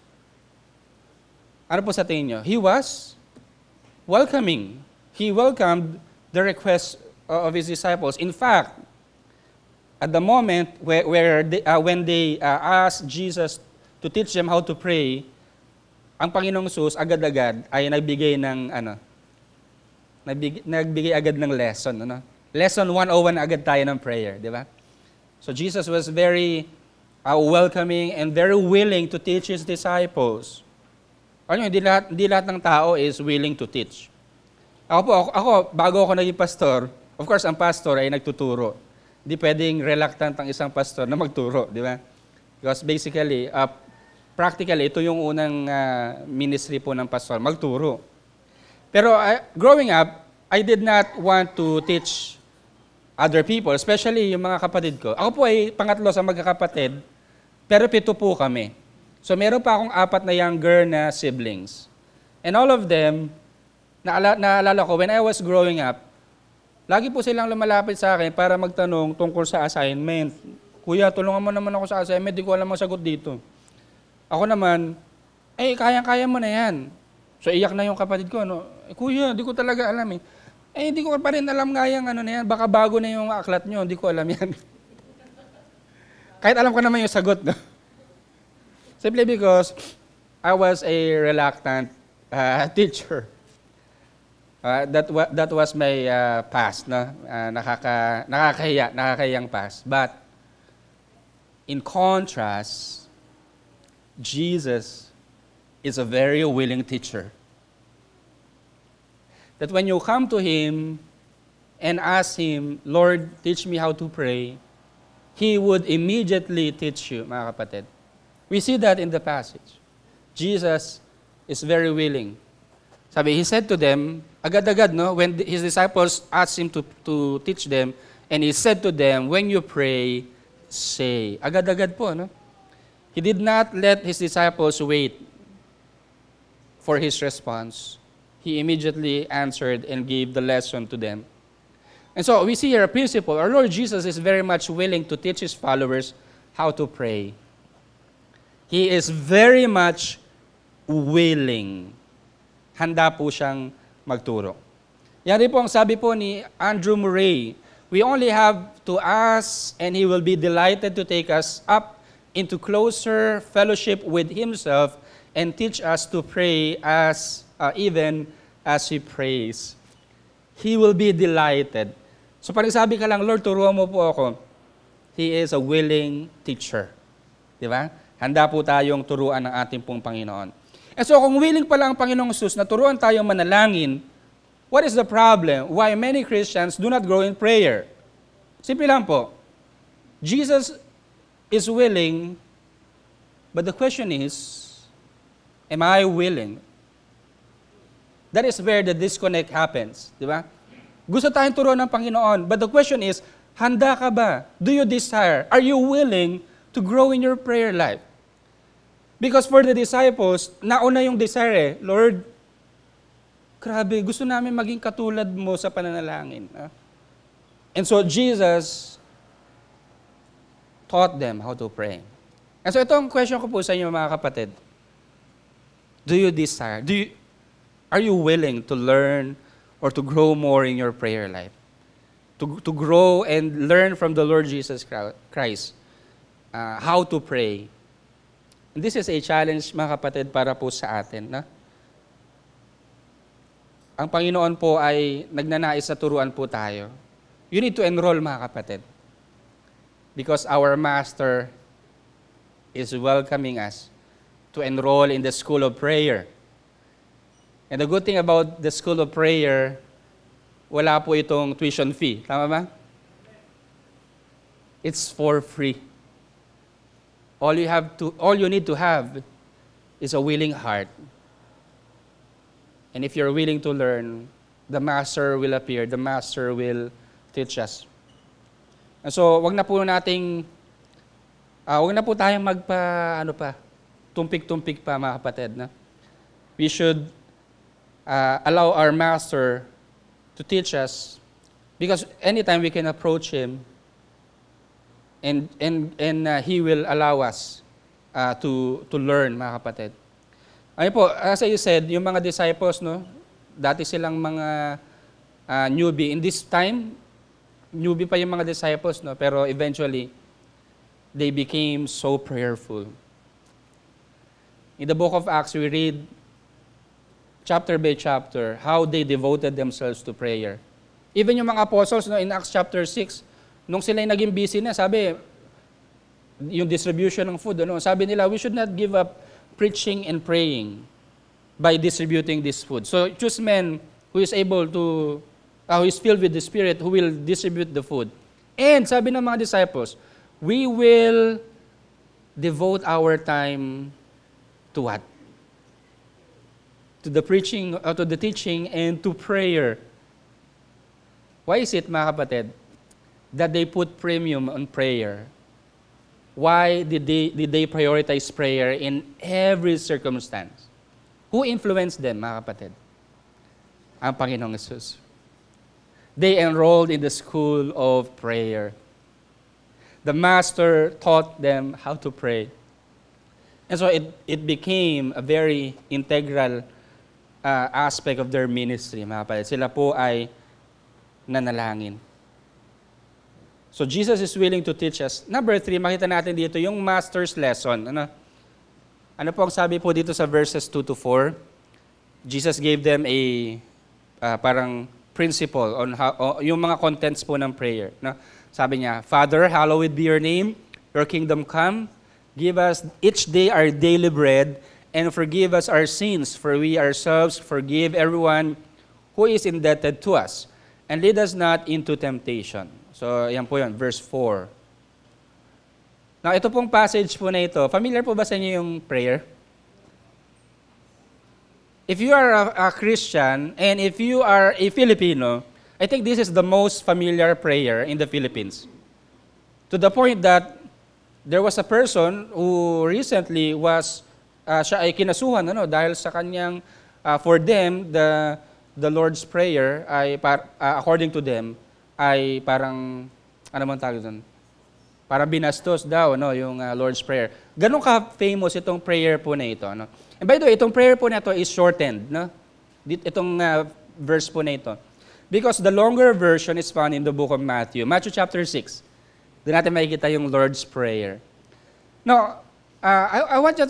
Ano po sa tingin nyo? He was welcoming. He welcomed the request of his disciples. In fact, at the moment when they asked Jesus to teach them how to pray, ang Panginoong Sus agad-agad ay nagbigay agad ng lesson. Lesson 101 agad tayo ng prayer, di ba? So Jesus was very welcoming and very willing to teach his disciples. Hindi lahat ng tao is willing to teach. Ako, bago ako naging pastor, of course, ang pastor ay nagtuturo. Hindi pwedeng reluctant ang isang pastor na magturo, di ba? Because basically, practically, ito yung unang ministry po ng pastor, magturo. Pero growing up, I did not want to teach other people, especially yung mga kapatid ko. Ako po ay pangatlo sa magkakapatid, pero 7 po kami. So meron pa akong 4 na younger na siblings. And all of them, naalala ko, when I was growing up, lagi po silang lumalapit sa akin para magtanong tungkol sa assignment. Kuya, tulungan mo naman ako sa assignment, di ko alam ang sagot dito. Ako naman, kayang-kaya mo na yan. So iyak na yung kapatid ko, Kuya, di ko talaga alam eh. Di ko pa rin alam nga yung na yan, baka bago na yung aklat nyo, di ko alam yan. Kahit alam ko naman yung sagot, no? Simply because I was a reluctant teacher. That was my past, no? Nakakahiyang past. But In contrast, Jesus is a very willing teacher. That when you come to Him and ask Him, Lord, teach me how to pray, He would immediately teach you, mga kapatid. We see that in the passage. Jesus is very willing. Sabi, He said to them, agad-agad, no? When His disciples asked Him to teach them, and He said to them, when you pray, say. Agad-agad po, no? He did not let His disciples wait for His response. He immediately answered and gave the lesson to them. And so we see here a principle. Our Lord Jesus is very much willing to teach His followers how to pray. He is very much willing. Handa po siyang magturo. Yan rin po ang sabi po ni Andrew Murray. We only have to ask and He will be delighted to take us up into closer fellowship with Himself and teach us to pray as even as He prays. He will be delighted. So parang sabi ka lang, Lord, turuan mo po ako. He is a willing teacher. Di ba? Handa po tayong turuan ng ating pong Panginoon. And so kung willing pala ang Panginoong Jesus na turuan tayong manalangin, what is the problem? Why many Christians do not grow in prayer? Simple lang po. Jesus is willing, but the question is, am I willing? That is where the disconnect happens. Di ba? Gusto tayong turuan ng Panginoon, but the question is, handa ka ba? Do you desire? Are you willing to grow in your prayer life? Because for the disciples, nauna yung desire Lord, grabe, gusto namin maging katulad mo sa pananalangin. And so Jesus taught them how to pray. And so ito ang question ko po sa inyo mga kapatid. Do you desire? Are you willing to learn or to grow more in your prayer life? To grow and learn from the Lord Jesus Christ how to pray. And this is a challenge, mga kapatid, para po sa atin. Na? Ang Panginoon po ay nagnanais na turuan po tayo. You need to enroll, mga kapatid. Because our Master is welcoming us to enroll in the school of prayer. And the good thing about the school of prayer, wala po itong tuition fee. Tama ba? It's for free. All you need to have is a willing heart. And if you're willing to learn, the Master will appear. The Master will teach us. And so, wag na po tayong tumpik-tumpik pa, mga kapatid. Na? We should allow our Master to teach us, because anytime we can approach Him, and He will allow us to learn, mga kapatid. Ayun po, as I said, yung mga disciples, no, dati silang mga newbie. In this time, newbie pa yung mga disciples, no, pero eventually, they became so prayerful. In the book of Acts, we read chapter by chapter how they devoted themselves to prayer. Even yung mga apostles, no, in Acts chapter 6, nung sila'y naging busy na, sabi, yung distribution ng food, ano, sabi nila, we should not give up preaching and praying by distributing this food. So choose men who is able to, who is filled with the Spirit, who will distribute the food. And sabi ng mga disciples, we will devote our time to what? To the preaching, to the teaching, and to prayer. Why is it, mga kapatid, that they put premium on prayer? Why did they prioritize prayer in every circumstance? Who influenced them, mga kapatid? Ang Panginoong Jesus. They enrolled in the school of prayer. The Master taught them how to pray. And so it became a very integral aspect of their ministry, mga kapatid. Sila po ay nanalangin. So Jesus is willing to teach us. Number 3, makita natin dito yung Master's lesson. Ano po ang sabi po dito sa verses 2-4? Jesus gave them a parang principle on how, yung mga contents po ng prayer. No? Sabi niya, Father, hallowed be your name. your kingdom come. Give us each day our daily bread, and forgive us our sins, for we ourselves forgive everyone who is indebted to us. And lead us not into temptation. So, yan po yun, verse 4. Now, ito pong passage po na ito, familiar po ba sa inyo yung prayer? If you are a Christian, and if you are a Filipino, I think this is the most familiar prayer in the Philippines. To the point that there was a person who recently was, siya ay kinasuhan, dahil sa kanyang, for them, the Lord's Prayer, ay according to them, ay parang, ano man tawag doon? Parang binastos daw, yung Lord's Prayer. Ganun ka-famous itong prayer po na ito. And by the way, itong prayer po na ito is shortened. Itong verse po na ito. Because the longer version is found in the book of Matthew. Matthew chapter 6. Doon natin makikita yung Lord's Prayer. Now, I want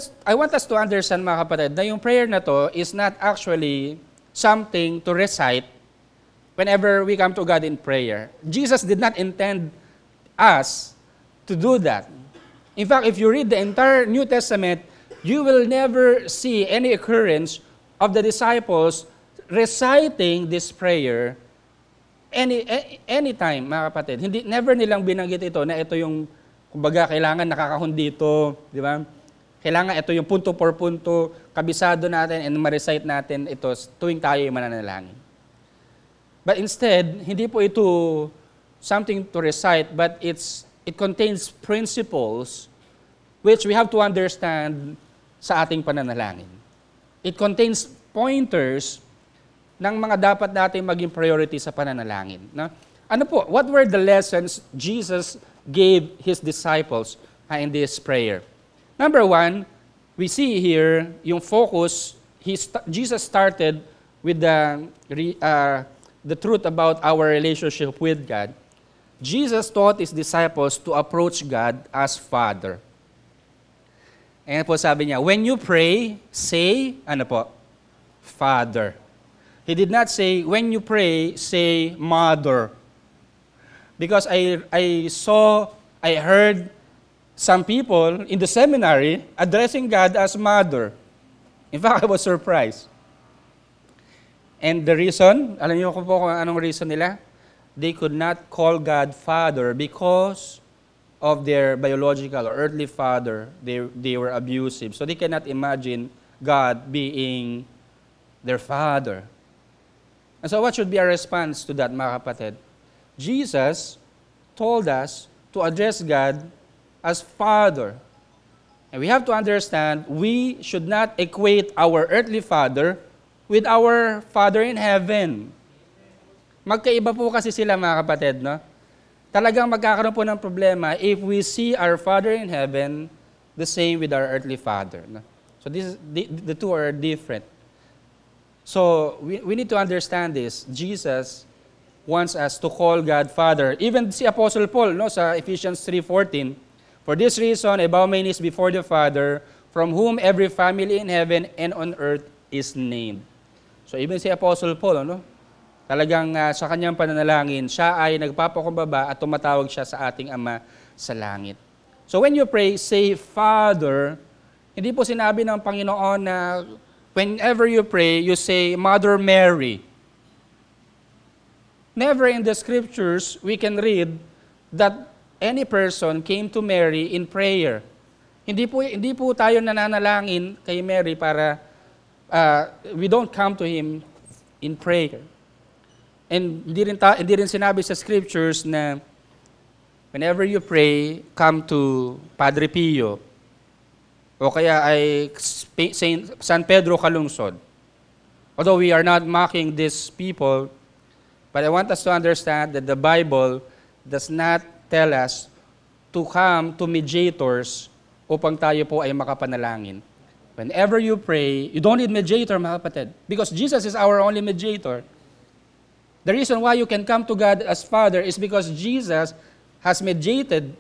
us to understand, mga kapatid, na yung prayer na to is not actually something to recite whenever we come to God in prayer. Jesus did not intend us to do that. In fact, if you read the entire New Testament, you will never see any occurrence of the disciples reciting this prayer anytime, mga kapatid. Never nilang binanggit ito na ito yung, kumbaga, kailangan nakakahon dito, di ba? Kailangan ito yung punto por punto, kabisado natin and ma-recite natin ito tuwing tayo ay mananalangin. But instead, hindi po ito something to recite, but it contains principles which we have to understand sa ating pananalangin. It contains pointers ng mga dapat natin maging priority sa pananalangin. Ano po? What were the lessons Jesus gave His disciples in this prayer? Number one, we see here yung focus. Jesus started with the truth about our relationship with God. Jesus taught His disciples to approach God as Father. And po sabi niya, when you pray, say, ano po? Father. He did not say, when you pray, say Mother. Because I heard some people in the seminary addressing God as Mother. In fact, I was surprised. And the reason, alam niyo po kung anong reason nila? They could not call God Father because of their biological or earthly father. They were abusive. So they cannot imagine God being their Father. And so what should be our response to that, mga kapatid? Jesus told us to address God as Father. And we have to understand, we should not equate our earthly father with our Father in heaven. Magkaiba po kasi sila, mga kapatid, no? Talagang magkakaroon po ng problema if we see our Father in heaven the same with our earthly father. No? So the two are different. So we need to understand this. Jesus wants us to call God Father. Even si Apostle Paul, sa Ephesians 3:14, for this reason, I bow my knees before the Father, from whom every family in heaven and on earth is named. So even si Apostle Paul, talagang sa kanyang pananalangin, siya ay nagpapakumbaba at tumatawag siya sa ating Ama sa langit. So when you pray, say Father, hindi po sinabi ng Panginoon na whenever you pray, you say Mother Mary. Never in the scriptures we can read that any person came to Mary in prayer. Hindi po tayo nananalangin kay Mary para we don't come to Him in prayer. And hindi rin sinabi sa scriptures na whenever you pray, come to Padre Pio o kaya ay San Pedro Calungsod. Although we are not mocking these people, but I want us to understand that the Bible does not tell us to come to mediators upang tayo po ay makapanalangin. Whenever you pray, you don't need mediator, mga kapatid, because Jesus is our only mediator. The reason why you can come to God as Father is because Jesus has mediated.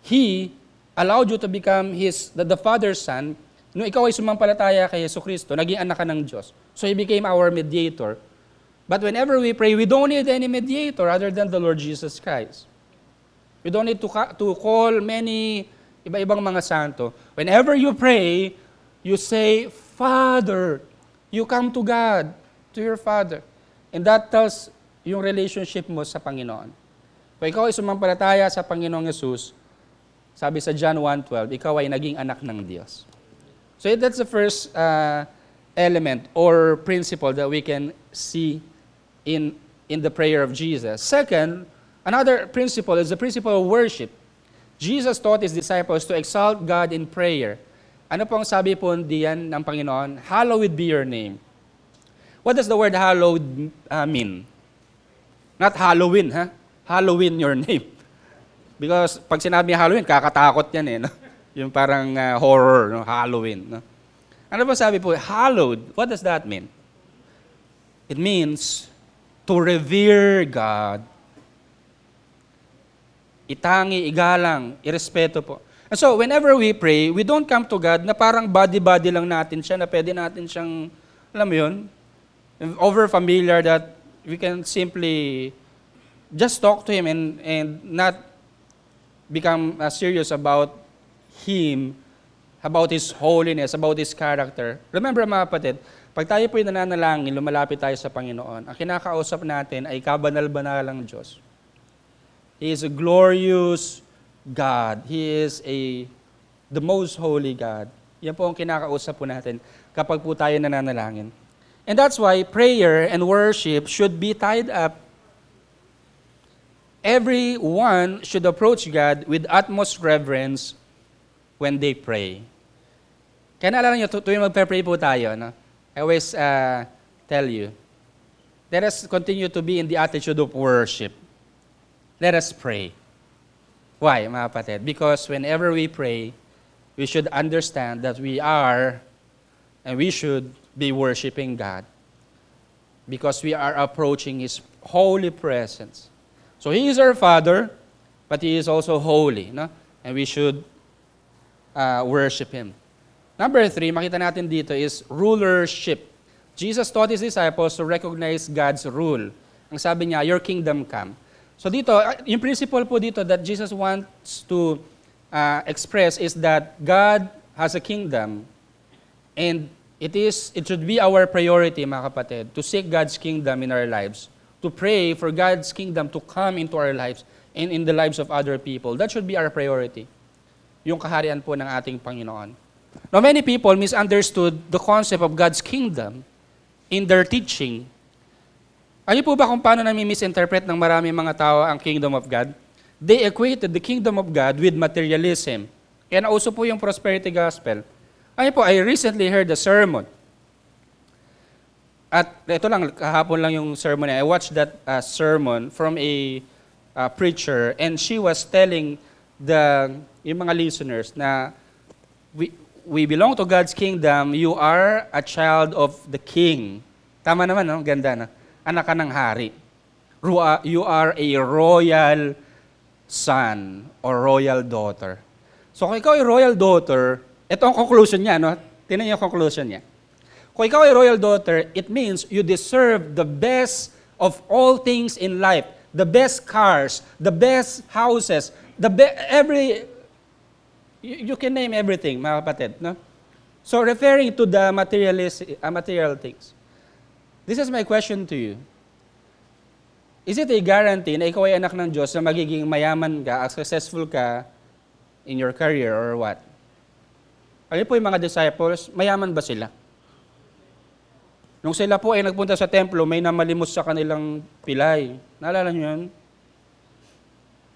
He allowed you to become the Father's Son. Nung ikaw ay sumampalataya kay Jesucristo, naging anak ka ng Diyos. So He became our mediator. But whenever we pray, we don't need any mediator other than the Lord Jesus Christ. We don't need to call many iba-ibang mga santo, whenever you pray, you say, Father. You come to God, to your Father. And that tells yung relationship mo sa Panginoon. Kung ikaw ay sumampalataya sa Panginoong Yesus, sabi sa John 1:12, ikaw ay naging anak ng Diyos. So that's the first element or principle that we can see in the prayer of Jesus. Second, another principle is the principle of worship. Jesus taught His disciples to exalt God in prayer. Ano pong sabi po diyan ng Panginoon? Hallowed be your name. What does the word hallowed mean? Not Halloween, ha? Halloween your name. Because pag sinabi Halloween, kakatakot yan eh. No? Yung parang horror, no? Halloween. No? Ano ba sabi po? Hallowed, what does that mean? It means to revere God. Itangi, igalang, irespeto po. And so, whenever we pray, we don't come to God na parang body-body lang natin siya, na pwede natin siyang, alam mo yun, over-familiar that we can simply just talk to Him and not become serious about Him, about His holiness, about His character. Remember mga kapatid, pag tayo po'y nananalangin, lumalapit tayo sa Panginoon, ang kinakausap natin ay kabanal-banalang Diyos. He is a glorious God. He is the most holy God. Yan po ang kinakausap po natin kapag po tayo nananalangin. And that's why prayer and worship should be tied up. Everyone should approach God with utmost reverence when they pray. Kaya naalala nyo, tuwing magpe-pray po tayo, no? I always tell you, let us continue to be in the attitude of worship. Let us pray. Why, mga kapatid? Because whenever we pray, we should understand that we are and we should be worshiping God because we are approaching His holy presence. So He is our Father, but He is also holy, no? And we should worship Him. Number 3, makita natin dito is rulership. Jesus taught His disciples to recognize God's rule. Ang sabi niya, your kingdom come. So dito, yung principle po dito that Jesus wants to express is that God has a kingdom and it should be our priority, mga kapatid, to seek God's kingdom in our lives, to pray for God's kingdom to come into our lives and in the lives of other people. That should be our priority, yung kaharian po ng ating Panginoon. Now, many people misunderstood the concept of God's kingdom in their teaching. Alam po ba kung paano namin misinterpret ng maraming mga tao ang kingdom of God? They equated the kingdom of God with materialism. And also po yung prosperity gospel. Alam po, I recently heard a sermon. At ito lang, kahapon lang yung sermon. I watched that sermon from a preacher and she was telling yung mga listeners na we belong to God's kingdom, you are a child of the king. Tama naman, no? Ganda na. Anak ka ng hari. You are a royal son or royal daughter. So kung ikaw ay royal daughter, ito ang conclusion niya, no? Tingnan niyo yung conclusion niya. Kung ikaw ay royal daughter, it means you deserve the best of all things in life. The best cars, the best houses, you can name everything, mga kapatid, no? So referring to the material things. This is my question to you. Is it a guarantee na ikaw ay anak ng Diyos na magiging mayaman ka, successful ka in your career or what? Alam po yung mga disciples, mayaman ba sila? Nung sila po ay nagpunta sa templo, may namalimos sa kanilang pilay. Naalala niyo yun?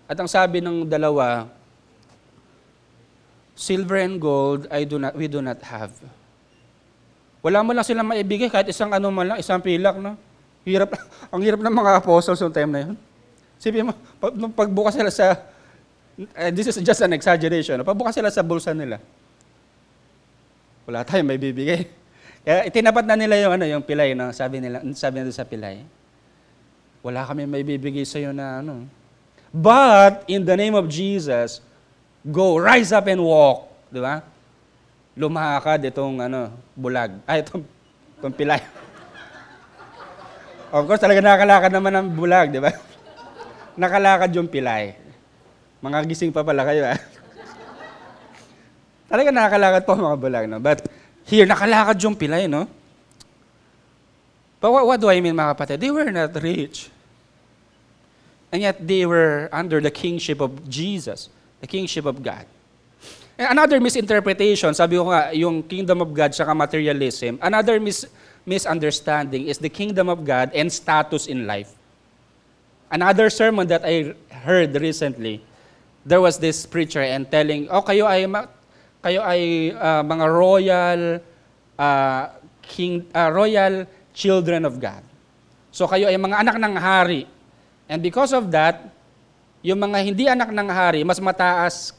At ang sabi ng dalawa, silver and gold we do not have. Wala mo lang silang maibigay, kahit isang isang pilak, no? Ang hirap ng mga apostles yung time na yun. Sipin mo, pagbukas sila this is just an exaggeration, pagbukas sila sa bulsa nila, wala tayong maibibigay. Kaya itinapat na nila yung pilay, no? Sabi nila sa pilay, wala kami maibibigay sa iyo na But, in the name of Jesus, go, rise up and walk. Di ba? Lumakad itong bulag. Itong pilay. Of course, talaga nakalakad naman ang bulag, di ba? Nakalakad yung pilay. Mga gising pa pala kayo, Talaga nakakalakad po mga bulag, no? But here, nakalakad yung pilay, no? But what do I mean, mga kapatid? They were not rich. And yet, they were under the kingship of Jesus, the kingship of God. And another misinterpretation, sabi ko nga, yung kingdom of God saka materialism, another misunderstanding is the kingdom of God and status in life. Another sermon that I heard recently, there was this preacher and telling, kayo ay mga royal children of God. So kayo ay mga anak ng hari. And because of that, yung mga hindi anak ng hari, mas mataas.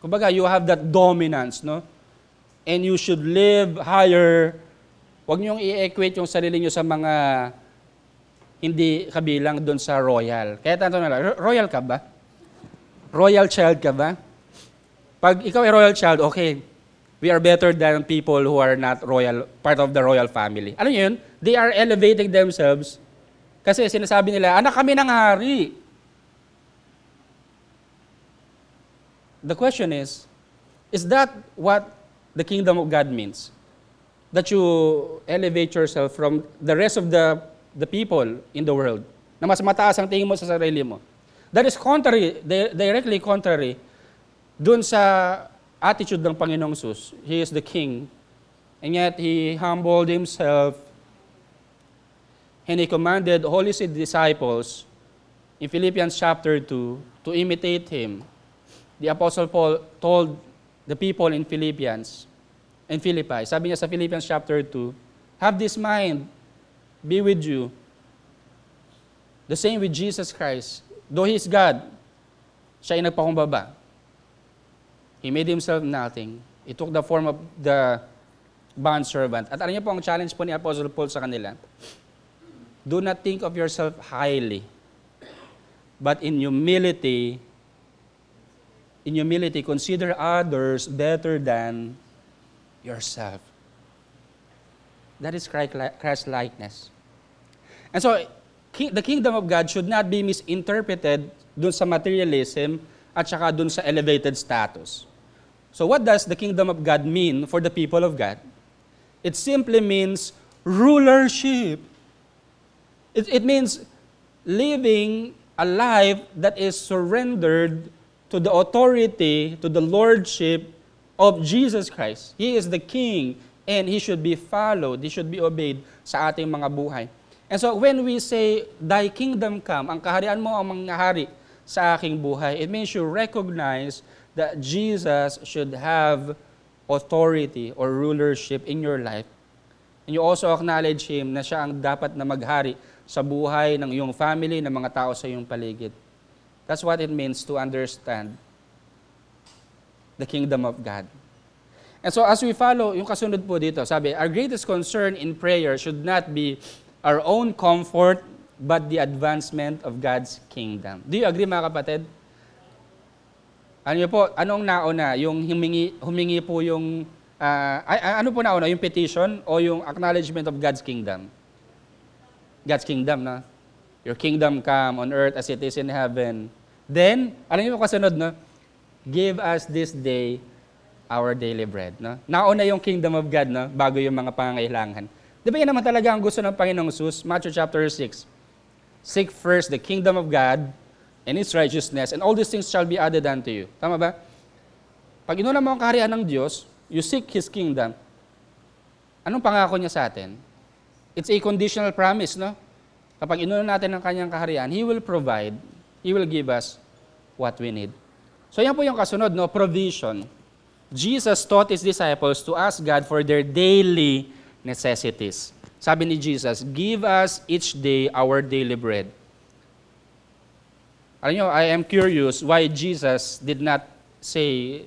Kumbaga, you have that dominance, no? And you should live higher. Huwag niyong i-equate yung sarili niyo sa mga hindi kabilang doon sa royal. Kaya tanto na lang, royal ka ba? Royal child ka ba? Pag ikaw ay royal child, okay, we are better than people who are not royal, part of the royal family. Ano yun? They are elevating themselves kasi sinasabi nila, anak kami ng hari. The question is that what the kingdom of God means? That you elevate yourself from the rest of the people in the world, na mas mataas ang tingin mo sa sarili mo. That is contrary, directly contrary, dun sa attitude ng Panginoong Jesus. He is the King, and yet He humbled Himself, and He commanded all His disciples in Philippians chapter 2 to imitate Him. The Apostle Paul told the people in Philippi, sabi niya sa Philippians chapter 2, have this mind, be with you. The same with Jesus Christ. Though He is God, siya ay nagpakumbaba. He made Himself nothing. He took the form of the bondservant. At alam niyo po ang challenge po ni Apostle Paul sa kanila? Do not think of yourself highly, but in humility, consider others better than yourself. That is Christ-likeness. And so, the kingdom of God should not be misinterpreted dun sa materialism at saka dun sa elevated status. So what does the kingdom of God mean for the people of God? It simply means rulership. It means living a life that is surrendered to the authority, to the lordship of Jesus Christ. He is the King, and He should be followed, He should be obeyed sa ating mga buhay. And so when we say, Thy kingdom come, ang kaharian mo ang mangyahari sa aking buhay, it means you recognize that Jesus should have authority or rulership in your life. And you also acknowledge Him na siya ang dapat na maghari sa buhay ng iyong family, ng mga tao sa iyong paligid. That's what it means to understand the kingdom of God. And so as we follow, yung kasunod po dito, sabi, our greatest concern in prayer should not be our own comfort, but the advancement of God's kingdom. Do you agree, mga kapatid? Ano po, anong nauna? Yung humingi po yung, ano po nauna? Yung petition o yung acknowledgement of God's kingdom? God's kingdom, na? Your kingdom come on earth as it is in heaven. Then, alam niyo po kasunod, no? Give us this day our daily bread. No? Nauna yung kingdom of God, no? Bago yung mga pangangailangan. Di ba yan naman talaga ang gusto ng Panginoong Jesus? Matthew chapter 6. Seek first the kingdom of God and His righteousness, and all these things shall be added unto you. Tama ba? Pag inuna mo ang kaharian ng Diyos, you seek His kingdom. Anong pangako niya sa atin? It's a conditional promise, no? Kapag inuna natin ang kanyang kaharian, He will provide, He will give us what we need. So yan po yung kasunod, no? Provision. Jesus taught His disciples to ask God for their daily necessities. Sabi ni Jesus, give us each day our daily bread. Alam nyo, I am curious why Jesus did not say,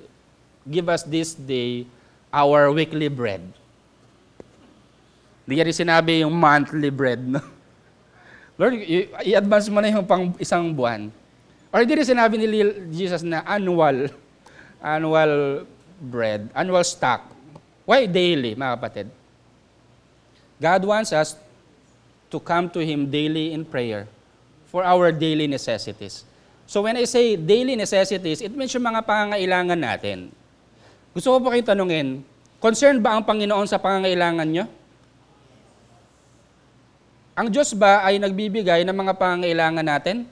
give us this day our weekly bread. Hindi niya rin sinabi yung monthly bread, no? Lord, i-advance mo na yung pang isang buwan. Or hindi rin sinabi ni Jesus na annual bread, annual stock. Why daily, mga kapatid? God wants us to come to Him daily in prayer for our daily necessities. So when I say daily necessities, it means yung mga pangangailangan natin. Gusto ko po kayo tanungin, concerned ba ang Panginoon sa pangangailangan nyo? Ang Diyos ba ay nagbibigay ng mga pangangailangan natin?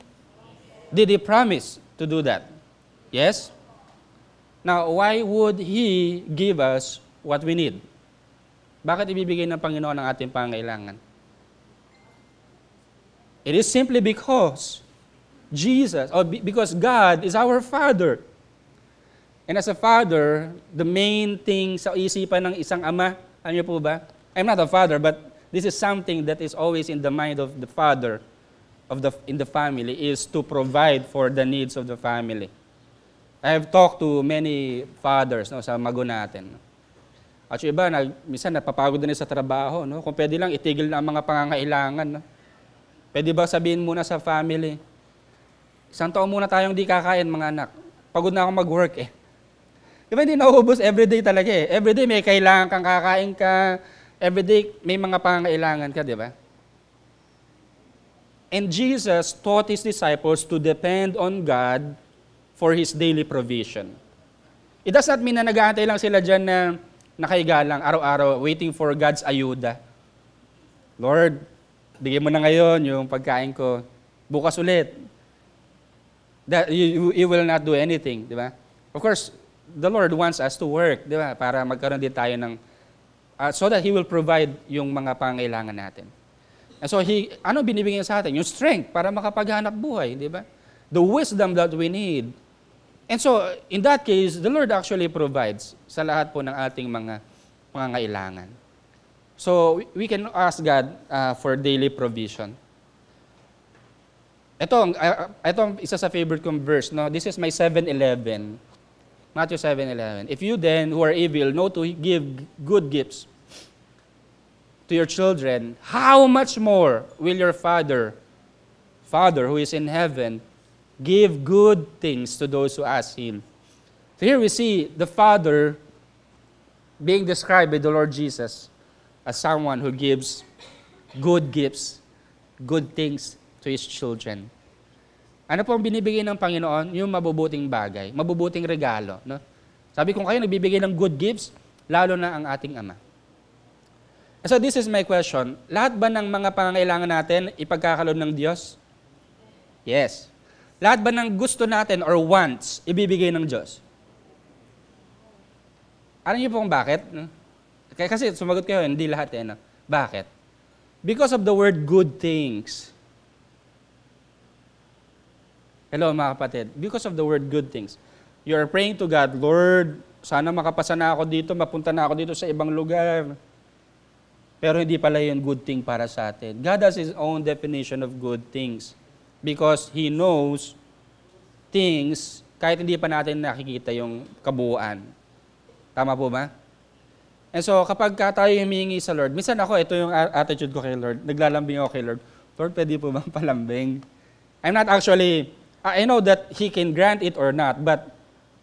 Did He promise to do that? Yes? Now, why would He give us what we need? Bakit ibibigay ng Panginoon ang ating pangangailangan? It is simply because because God is our Father. And as a father, the main thing sa isipan ng isang ama, ano niyo po ba? I'm not a father, but this is something that is always in the mind of the father in the family, is to provide for the needs of the family. I have talked to many fathers sa mago natin. At yung iba, minsan napapagod na sa trabaho. No? Kung pwede lang, itigil na ang mga pangangailangan. No? Pwede ba sabihin muna sa family, 1 taon muna tayong di kakain, mga anak. Pagod na akong mag-work eh. Di ba hindi nauubos everyday talaga eh. Everyday may kailangan kang kakain ka. Everyday may mga pangangailangan ka, di ba? And Jesus taught His disciples to depend on God for His daily provision. It does not mean na nag-aantay lang sila dyan na nakahiga lang, araw-araw, waiting for God's ayuda. Lord, bigyan mo na ngayon yung pagkain ko. Bukas ulit. That you will not do anything, di ba? Of course, the Lord wants us to work, di ba? Para magkaroon din tayo ng, so that He will provide yung mga pangailangan natin. And so, ano binibigyan sa atin? Yung strength para makapaghanap buhay, di ba? The wisdom that we need. And so, in that case, the Lord actually provides sa lahat po ng ating mga pangangailangan. So, we can ask God for daily provision. Ito ang isa sa favorite kong verse. No? This is my 7:11. Matthew 7:11. If you then, who are evil, know to give good gifts to your children, how much more will your Father who is in heaven, give good things to those who ask Him? So here we see the Father being described by the Lord Jesus as someone who gives good gifts, good things to His children. Ano po ang binibigay ng Panginoon? Yung mabubuting bagay, mabubuting regalo. No? Sabi kung kayo nagbibigay ng good gifts, lalo na ang ating Ama. So this is my question. Lahat ba ng mga pangangailangan natin ipagkakalob ng Diyos? Yes. Lahat ba ng gusto natin or wants ibibigay ng Diyos? Alam niyo po kung bakit? Kasi sumagot kayo, hindi lahat eh. No? Bakit? Because of the word good things. Hello mga kapatid. Because of the word good things. You are praying to God, Lord, sana makapasa na ako dito, mapunta na ako dito sa ibang lugar. Pero hindi pala yun good thing para sa atin. God has His own definition of good things. Because He knows things kahit hindi pa natin nakikita yung kabuuan. Tama po ba? And so kapag tayo humihingi sa Lord, minsan ako, ito yung attitude ko kay Lord, naglalambing ako kay Lord, Lord, pwede po bang palambing? I'm not actually, I know that He can grant it or not, but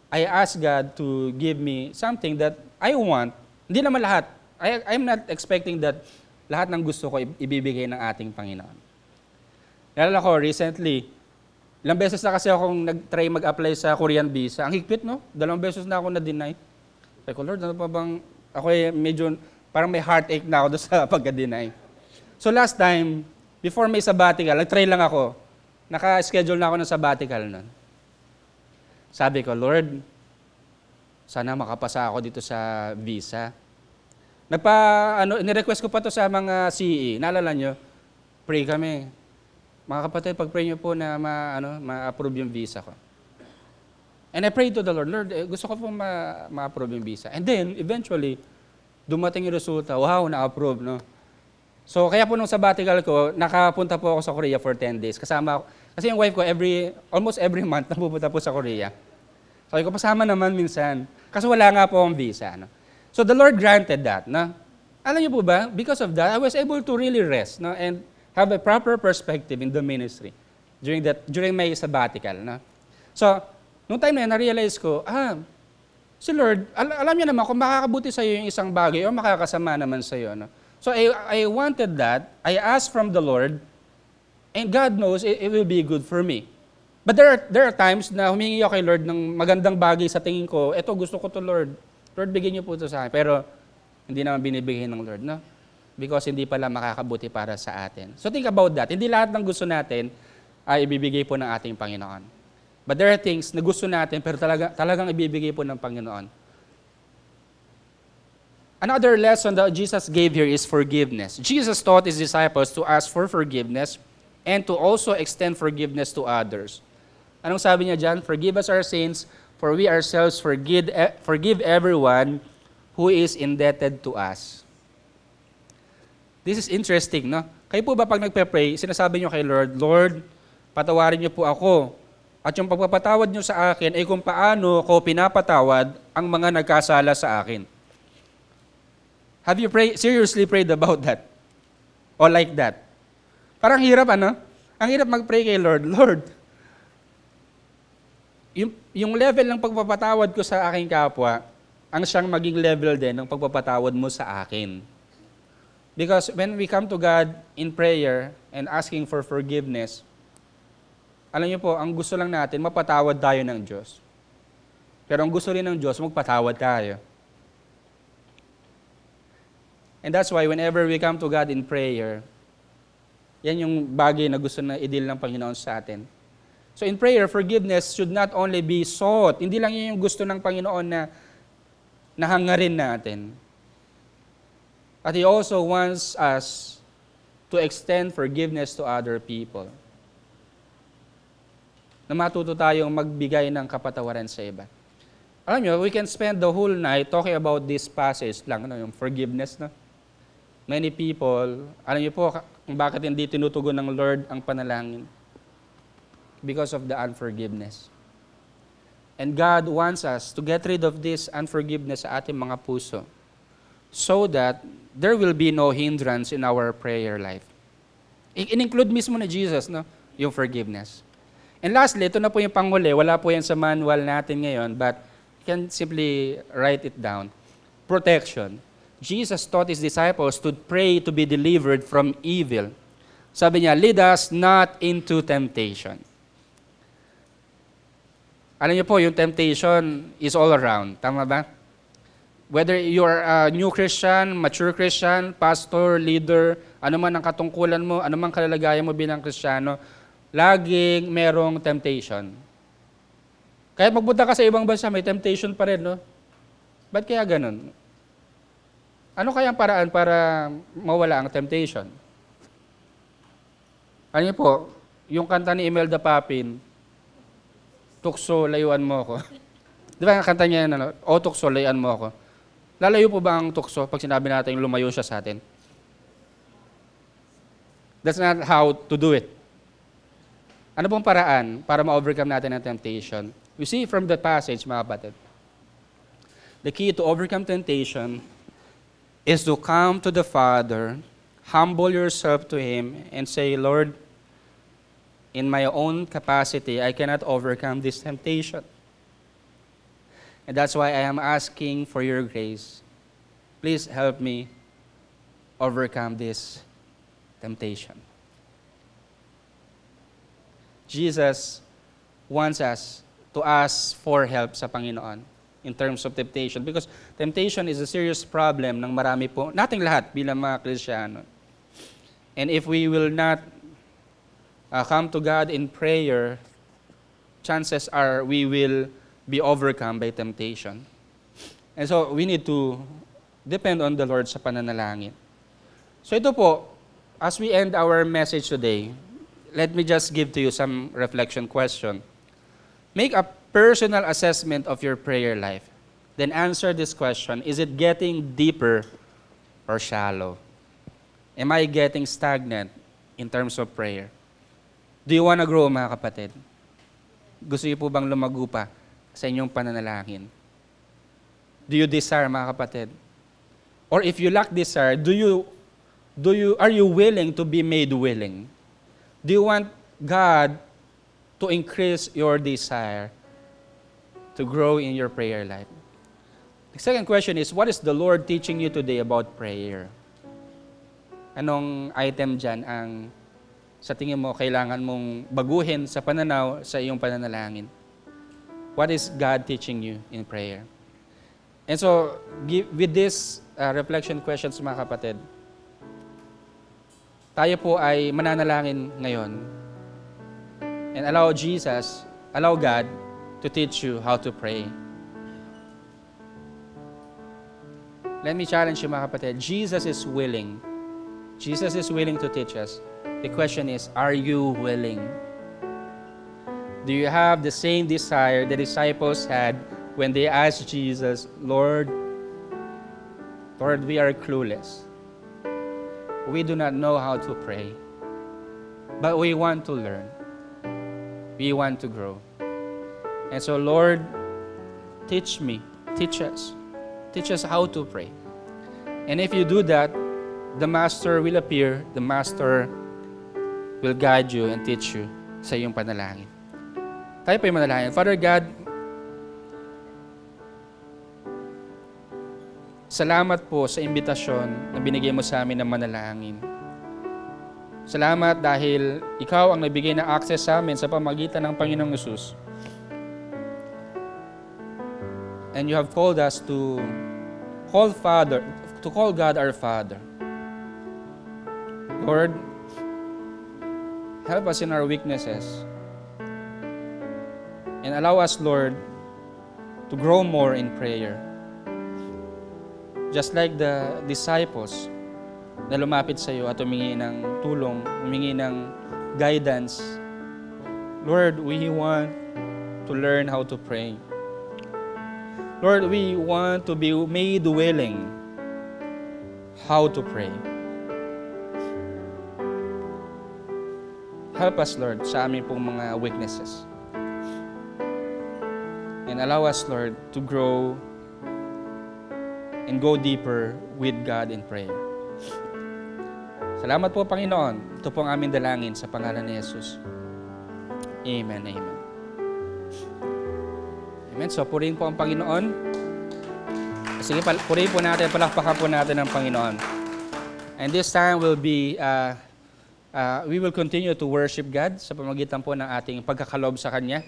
I ask God to give me something that I want. Hindi naman lahat. I'm not expecting that lahat ng gusto ko ibibigay ng ating Panginoon. Nalala ko, recently, ilang beses na kasi akong nag-try mag-apply sa Korean visa. Ang higpit, no? 2 beses na ako na-deny. Sabi ko, Lord, ano pa bang, ako medyo, parang may heartache na ako doon sa pagka-deny. So last time, before may sabbatical, nag-try lang ako. Naka-schedule na ako ng sabbatical nun. Sabi ko, Lord, sana makapasa ako dito sa visa. Ni-request ko pa to sa mga CE. Naalala nyo? Pray kami. Mga kapatid, pag-pray nyo po na ma-approve yung visa ko. And I prayed to the Lord, Lord, gusto ko po ma-approve yung visa. And then, eventually, dumating yung resulta. Wow, na-approve, no? So, kaya po nung sabbatical ko, nakapunta po ako sa Korea for 10 days. Kasi yung wife ko, almost every month, napupunta po sa Korea. Sabi ko, pasama naman minsan. Kasi wala nga po akong visa, no? So, the Lord granted that, no? Alam niyo po ba, because of that, I was able to really rest, no? And have a proper perspective in the ministry during my sabbatical, no? So, nung time na yun, na-realize ko, si Lord, alam niya naman kung makakabuti sa'yo yung isang bagay o makakasama naman sa'yo, no? So, I wanted that. I asked from the Lord, and God knows it will be good for me. But there are times na humingi ako kay Lord ng magandang bagay sa tingin ko, eto gusto ko to Lord. Lord, bigyan niyo po ito sa akin. Pero hindi naman binibigay ng Lord, no? Because hindi pala makakabuti para sa atin. So think about that. Hindi lahat ng gusto natin ay ibibigay po ng ating Panginoon. But there are things na gusto natin pero talagang ibibigay po ng Panginoon. Another lesson that Jesus gave here is forgiveness. Jesus taught His disciples to ask for forgiveness and to also extend forgiveness to others. Anong sabi niya dyan? Forgive us our sins, for we ourselves forgive everyone who is indebted to us. This is interesting, no? Kayo po ba pag nagpe-pray, sinasabi niyo kay Lord, Lord, patawarin niyo po ako. At yung pagpapatawad niyo sa akin ay kung paano ko pinapatawad ang mga nagkasala sa akin. Have you seriously prayed about that? Or like that? Parang hirap, ano? Ang hirap mag-pray kay Lord, Lord, yung level ng pagpapatawad ko sa aking kapwa, ang siyang maging level din ng pagpapatawad mo sa akin. Because when we come to God in prayer and asking for forgiveness, alam niyo po, ang gusto lang natin, mapatawad tayo ng Diyos. Pero ang gusto rin ng Diyos, magpatawad tayo. And that's why whenever we come to God in prayer, yan yung bagay na gusto na i-deal ng Panginoon sa atin. So in prayer, forgiveness should not only be sought. Hindi lang yun yung gusto ng Panginoon na nahangarin natin. But He also wants us to extend forgiveness to other people. Na matuto tayong magbigay ng kapatawaran sa iba. Alam nyo, we can spend the whole night talking about this passage lang, yung forgiveness. No? Many people, alam nyo po kung bakit hindi tinutugon ng Lord ang panalangin. Because of the unforgiveness. And God wants us to get rid of this unforgiveness sa ating mga puso so that there will be no hindrance in our prayer life. In-include mismo na Jesus, no? Yung forgiveness. And lastly, ito na po yung panghuli. Wala po yan sa manual natin ngayon, but you can simply write it down. Protection. Jesus taught His disciples to pray to be delivered from evil. Sabi niya, lead us not into temptation. Alam niyo po, yung temptation is all around. Tama ba? Whether you're a new Christian, mature Christian, pastor, leader, ano man ang katungkulan mo, ano man kalalagayan mo bilang Kristiyano, laging merong temptation. Kahit magpunta ka sa ibang bansa, may temptation pa rin, no? Ba't kaya ganun? Ano kaya ang paraan para mawala ang temptation? Ano niyo po, yung kanta ni Imelda Papin, Tukso, layuan mo ako. Di ba ang kanta niya yun, ano? O tukso, layuan mo ako. Lalayo po ba ang tukso pag sinabi natin lumayo siya sa atin? That's not how to do it. Ano pong paraan para ma-overcome natin ang temptation? You see from the passage, mga kapatid, the key to overcome temptation is to come to the Father, humble yourself to Him, and say, Lord, in my own capacity, I cannot overcome this temptation. And that's why I am asking for your grace. Please help me overcome this temptation. Jesus wants us to ask for help sa Panginoon in terms of temptation. Because temptation is a serious problem ng marami po, nating lahat bilang mga Kristiyano. And if we will not come to God in prayer, chances are we will be overcome by temptation. And so, we need to depend on the Lord sa pananalangin. So ito po, as we end our message today, let me just give to you some reflection question. Make a personal assessment of your prayer life. Then answer this question, is it getting deeper or shallow? Am I getting stagnant in terms of prayer? Do you want to grow, mga kapatid? Gusto niyo po bang lumago pa sa inyong pananalangin? Do you desire, mga kapatid? Or if you lack desire, are you willing to be made willing? Do you want God to increase your desire to grow in your prayer life? The second question is, what is the Lord teaching you today about prayer? Anong item dyan ang sa tingin mo kailangan mong baguhin sa pananaw sa iyong pananalangin? What is God teaching you in prayer? And so, with this reflection questions, mga kapatid, tayo po ay mananalangin ngayon and allow God to teach you how to pray. Let me challenge you, mga kapatid. Jesus is willing. Jesus is willing to teach us. The question is, are you willing? Do you have the same desire the disciples had when they asked Jesus, Lord, we are clueless. We do not know how to pray. But we want to learn. We want to grow. And so, Lord, teach me, teach us. Teach us how to pray. And if you do that, the Master will appear, the Master will guide you and teach you sa iyong panalangin. Tayo po yung manalangin. Father God, salamat po sa imbitasyon na binigay mo sa amin ng manalangin. Salamat dahil ikaw ang nagbigay ng access sa amin sa pamagitan ng Panginoong Hesus. And you have called us to call God our Father. Lord, help us in our weaknesses. And allow us, Lord, to grow more in prayer. Just like the disciples na lumapit sa iyo at humingi ng tulong, humingi ng guidance. Lord, we want to learn how to pray. Lord, we want to be made willing how to pray. Help us, Lord, sa aming pong mga weaknesses. And allow us, Lord, to grow and go deeper with God in prayer. Salamat po, Panginoon. Ito po ang aming dalangin sa pangalan ni Jesus. Amen, amen. Amen. So, purihin po ang Panginoon. Sige, purihin po natin, palakpakan po natin ang Panginoon. And this time will be, we will continue to worship God sa pamagitan po ng ating pagkakalob sa Kanya.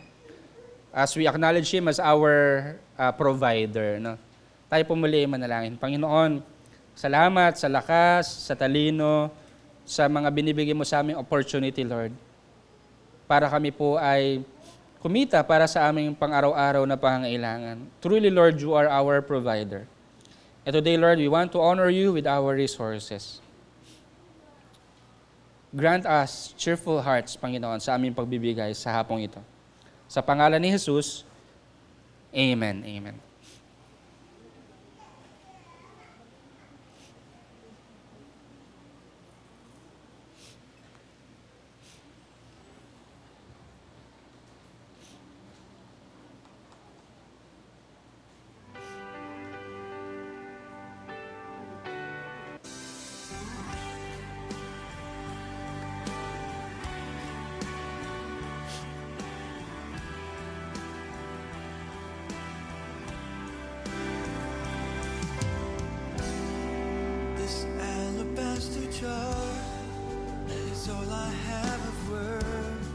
As we acknowledge Him as our provider. No? Tayo po muli manalangin. Panginoon, salamat sa lakas, sa talino, sa mga binibigay mo sa aming opportunity, Lord. Para kami po ay kumita para sa aming pang-araw-araw na pangangailangan. Truly, Lord, you are our provider. And today, Lord, we want to honor you with our resources. Grant us cheerful hearts, Panginoon, sa aming pagbibigay sa hapong ito. Sa pangalan ni Jesus, amen, amen. This alabaster jar is all I have of worth.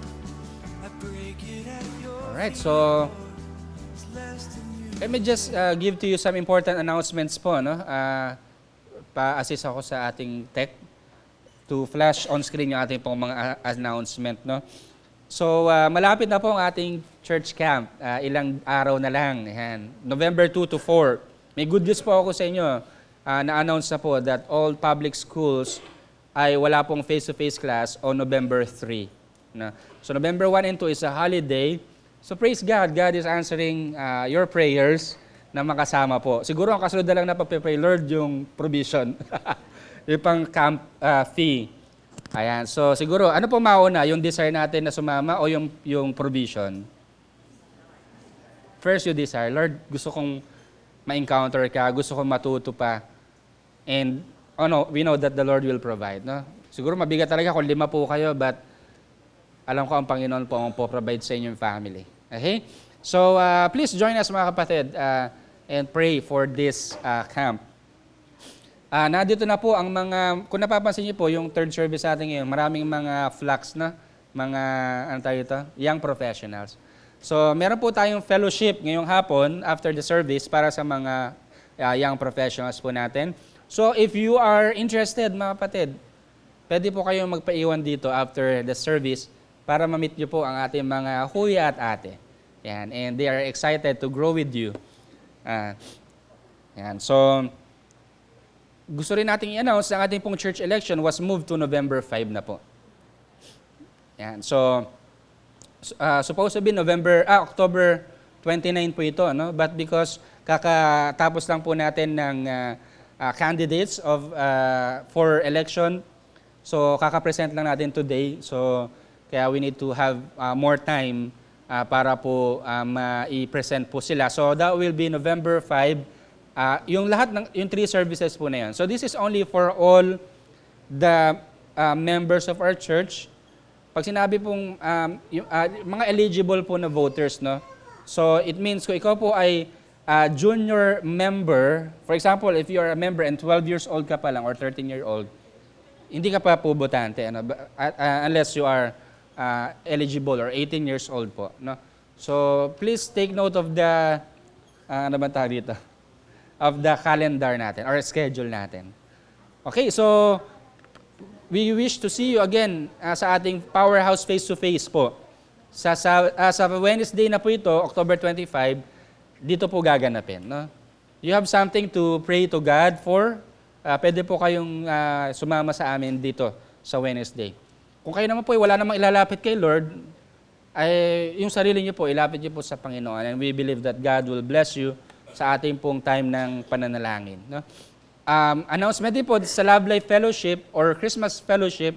I break it at your Alright, so It's less than you. let me just give to you some important announcements po. No? Pa-assist ako sa ating tech to flash on screen yung ating pong mga announcement. No? So, malapit na po ang ating church camp. Ilang araw na lang. Yan. November 2 to 4. May good news po ako sa inyo. Na-announce na po that all public schools ay wala pong face-to-face class on November 3. No? So, November 1 and 2 is a holiday. So, praise God. God is answering your prayers na makasama po. Siguro ang kasunod na lang na pag-pray, Lord, yung provision. Yung pang camp fee. Ayan. So, siguro, ano po mauna? Yung desire natin na sumama o yung provision? First, yung desire. Lord, gusto kong ma-encounter ka. Gusto kong matuto pa. And we know that the Lord will provide. No? Siguro mabigat talaga kung 5 po kayo, but alam ko ang Panginoon po ang po-provide sa inyong family. Okay? So, please join us mga kapatid and pray for this camp. Nandito na po ang mga, kung napapansin niyo po, yung third service natin ngayon, maraming mga flux na, mga, ano tayo ito? Young professionals. So, meron po tayong fellowship ngayong hapon after the service para sa mga young professionals po natin. So if you are interested, mga kapatid, pwede po kayong magpaiwan dito after the service para ma-meet nyo po ang ating mga kuya at ate. Yan. And they are excited to grow with you. Yan. So, gusto rin nating i-announce ang ating pong church election was moved to November 5 na po. Yan. So, supposed to be October 29 po ito, no? But because kakatapos lang po natin ng candidates for election, so kaka-present lang natin today. So, kaya we need to have more time para po i-present po sila. So, that will be November 5. Yung lahat ng yung 3 services po na yan. So this is only for all the members of our church. Pag sinabi pong mga eligible po na voters, no? So it means kung ikaw po ay junior member, for example, if you are a member and 12 years old ka pa lang or 13-year-old, hindi ka pa po botante, ano? Unless you are eligible or 18 years old po, no? So please take note of the ano ba tawag dito? Of the calendar natin or schedule natin. Okay, so we wish to see you again sa ating Powerhouse face-to-face po. Sa Wednesday na po ito, October 25, dito po gaganapin. No? You have something to pray to God for, pwede po kayong sumama sa amin dito sa Wednesday. Kung kayo naman po wala namang ilalapit kay Lord, ay yung sarili niyo po, ilapit niyo po sa Panginoon. And we believe that God will bless you sa ating pong time ng pananalangin. No? Announcement din po sa Love Life Fellowship or Christmas Fellowship,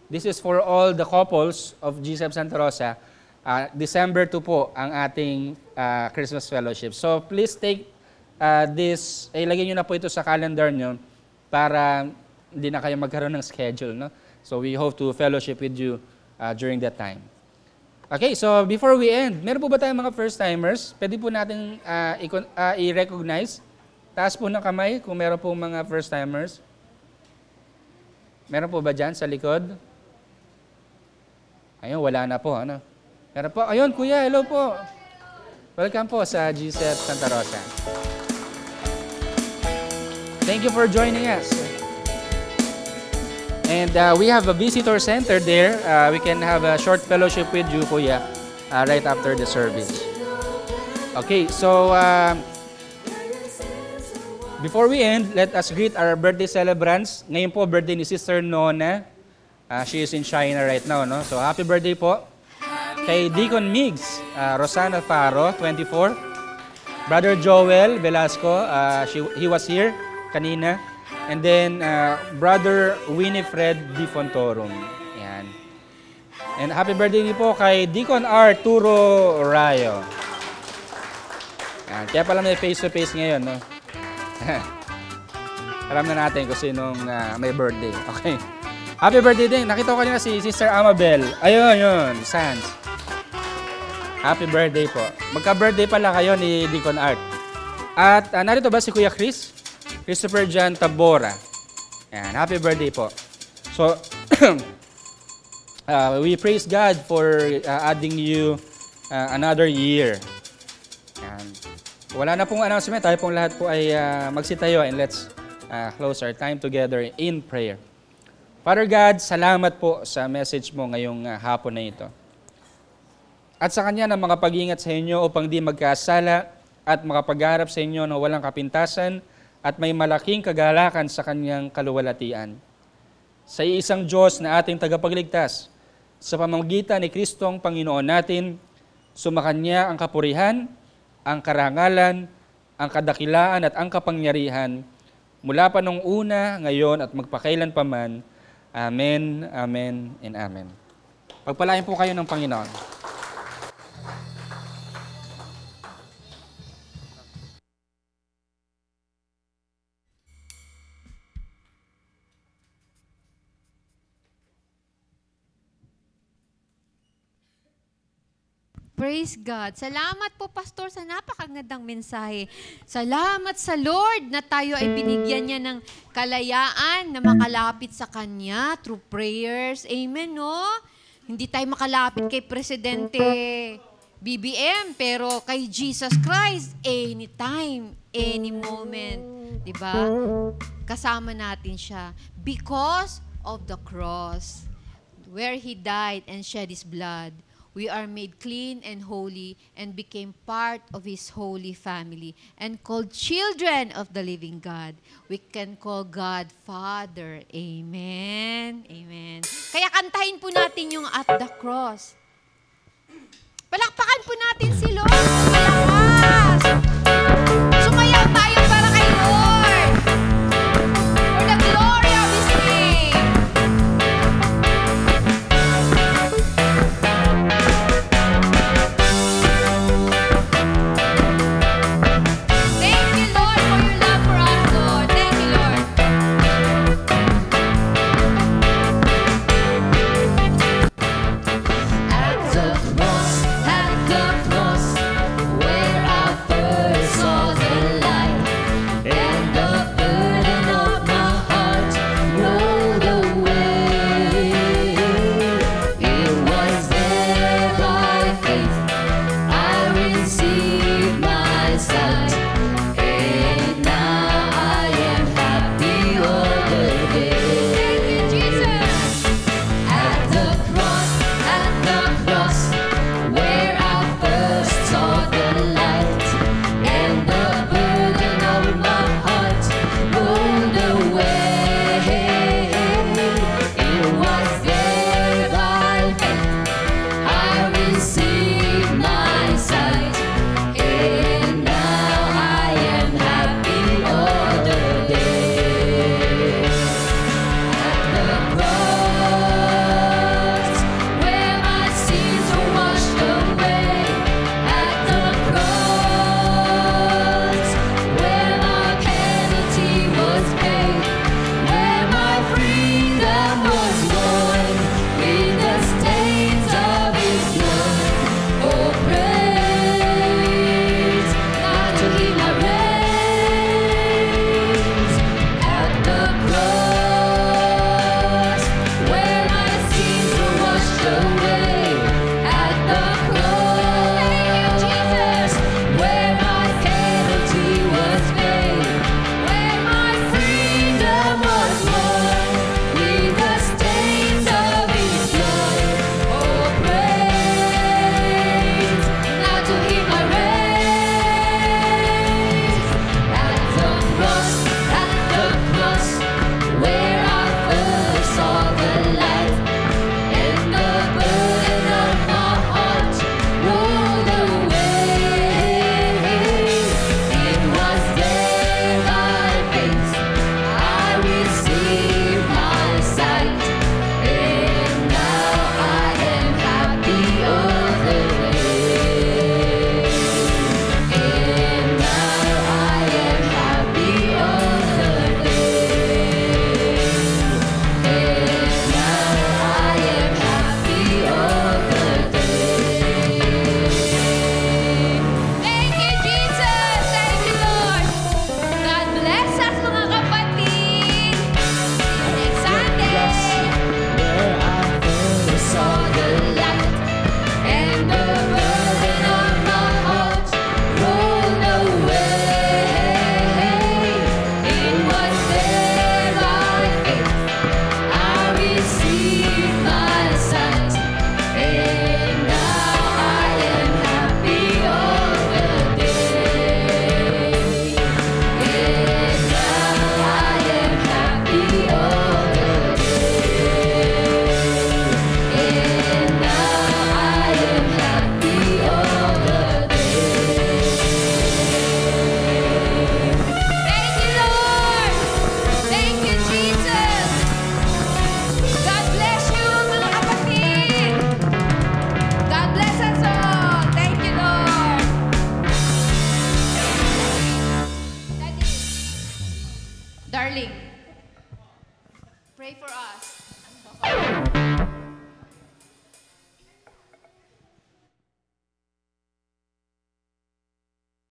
this is for all the couples of GSF Santa Rosa. December 2 po ang ating Christmas Fellowship. So please take this, ilagay nyo na po ito sa calendar nyo para hindi na kayo magkaroon ng schedule. No? So we hope to fellowship with you during that time. Okay, so before we end, meron po ba tayong mga first-timers? Pwede po natin i-recognize. Taas po ng kamay kung meron po mga first-timers. Meron po ba dyan sa likod? Ayun, wala na po. Ano? Meron po. Ayun, kuya, hello po. Welcome po sa GSF Santa Rosa. Thank you for joining us. And we have a visitor center there. We can have a short fellowship with you, kuya, right after the service. Okay, so before we end, let us greet our birthday celebrants. Ngayon po, birthday ni Sister Nona. She is in China right now, no? So happy birthday po. Kay Deacon Migs, Rosana Faro, 24. Brother Joel Velasco, he was here kanina. And then, Brother Winifred Di Fontorum. Yan. And happy birthday po kay Deacon Arturo Rayo. Yan. Kaya pala may face-to-face ngayon, no? Alam na natin kung sinong may birthday. Okay. Happy birthday din. Nakita ko kanina si Sister Amabel. Ayun, yun. Sans. Happy birthday po. Magka-birthday pala kayo ni Deacon Art. At narito ba si Kuya Chris? Christopher John Tabora. Yan, happy birthday po. So, we praise God for adding you another year. Yan. Wala na pong announcement. Tayo pong lahat po ay magsitayo and let's close our time together in prayer. Father God, salamat po sa message mo ngayong hapon na ito. At sa Kanya na makapag-ingat sa inyo upang di magkasala at makapag-harap sa inyo na walang kapintasan at may malaking kagalakan sa Kanyang kaluwalhatian. Sa iisang Diyos na ating tagapagligtas, sa pamamagitan ni Kristo ang Panginoon natin, sumakanya ang kapurihan, ang karangalan, ang kadakilaan at ang kapangyarihan, mula pa nung una, ngayon at magpakailan pa man. Amen, amen, and amen. Pagpalain po kayo ng Panginoon. Praise God. Salamat po, Pastor, sa napakagandang mensahe. Salamat sa Lord na tayo ay binigyan niya ng kalayaan na makalapit sa Kanya through prayers. Amen, no? Hindi tayo makalapit kay Presidente BBM, pero kay Jesus Christ, anytime, any moment, di ba? Kasama natin siya because of the cross, where He died and shed His blood. We are made clean and holy and became part of His holy family and called children of the living God. We can call God Father. Amen. Amen. Kaya kantahin po natin yung At the Cross. Palakpakan po natin si Lord. Malakas. Sumayaw tayo para kay Lord. For the glory of His name. Thank you, Lord, for your love for us, Lord. Thank you, Lord. At the cross, where I first saw the light, and the burden of my heart rolled away. It was there by faith I received my sight, and now I am happy all the day. Thank you, Jesus. At the cross, where I first saw the light, and the burden of my heart rolled away. It was there by faith I received my sight, and now I am happy all the day. At the cross, where my sins were washed away. At the cross, where my penalty was paid, where my freedom was won with the stains of His blood. Oh, praise God to Him I raise. At the cross, where my sins were washed away. At the cross, where my penalty was paid, where my freedom was won with the stains of His blood. Oh, praise God to Him I raise. At the cross, where I first saw the light, and the burden of my heart rolled away. It was there by faith I received my sight, and now I am happy all the day. And now I am happy all the day. And now I am happy all the day. Thank you, Jesus. Thank you, Lord. God bless us, mga kapatid. Next Sunday. Where I first saw the light, and the burden of my heart rolled away. It was there by faith I received my sight, and now I am happy all the day. And now I am happy all the day. And now I am happy all the day. Thank you, Lord. Thank you, Jesus. God bless you, mga kapatid. God bless us all. Thank you, Lord. Daddy, darling, pray for us.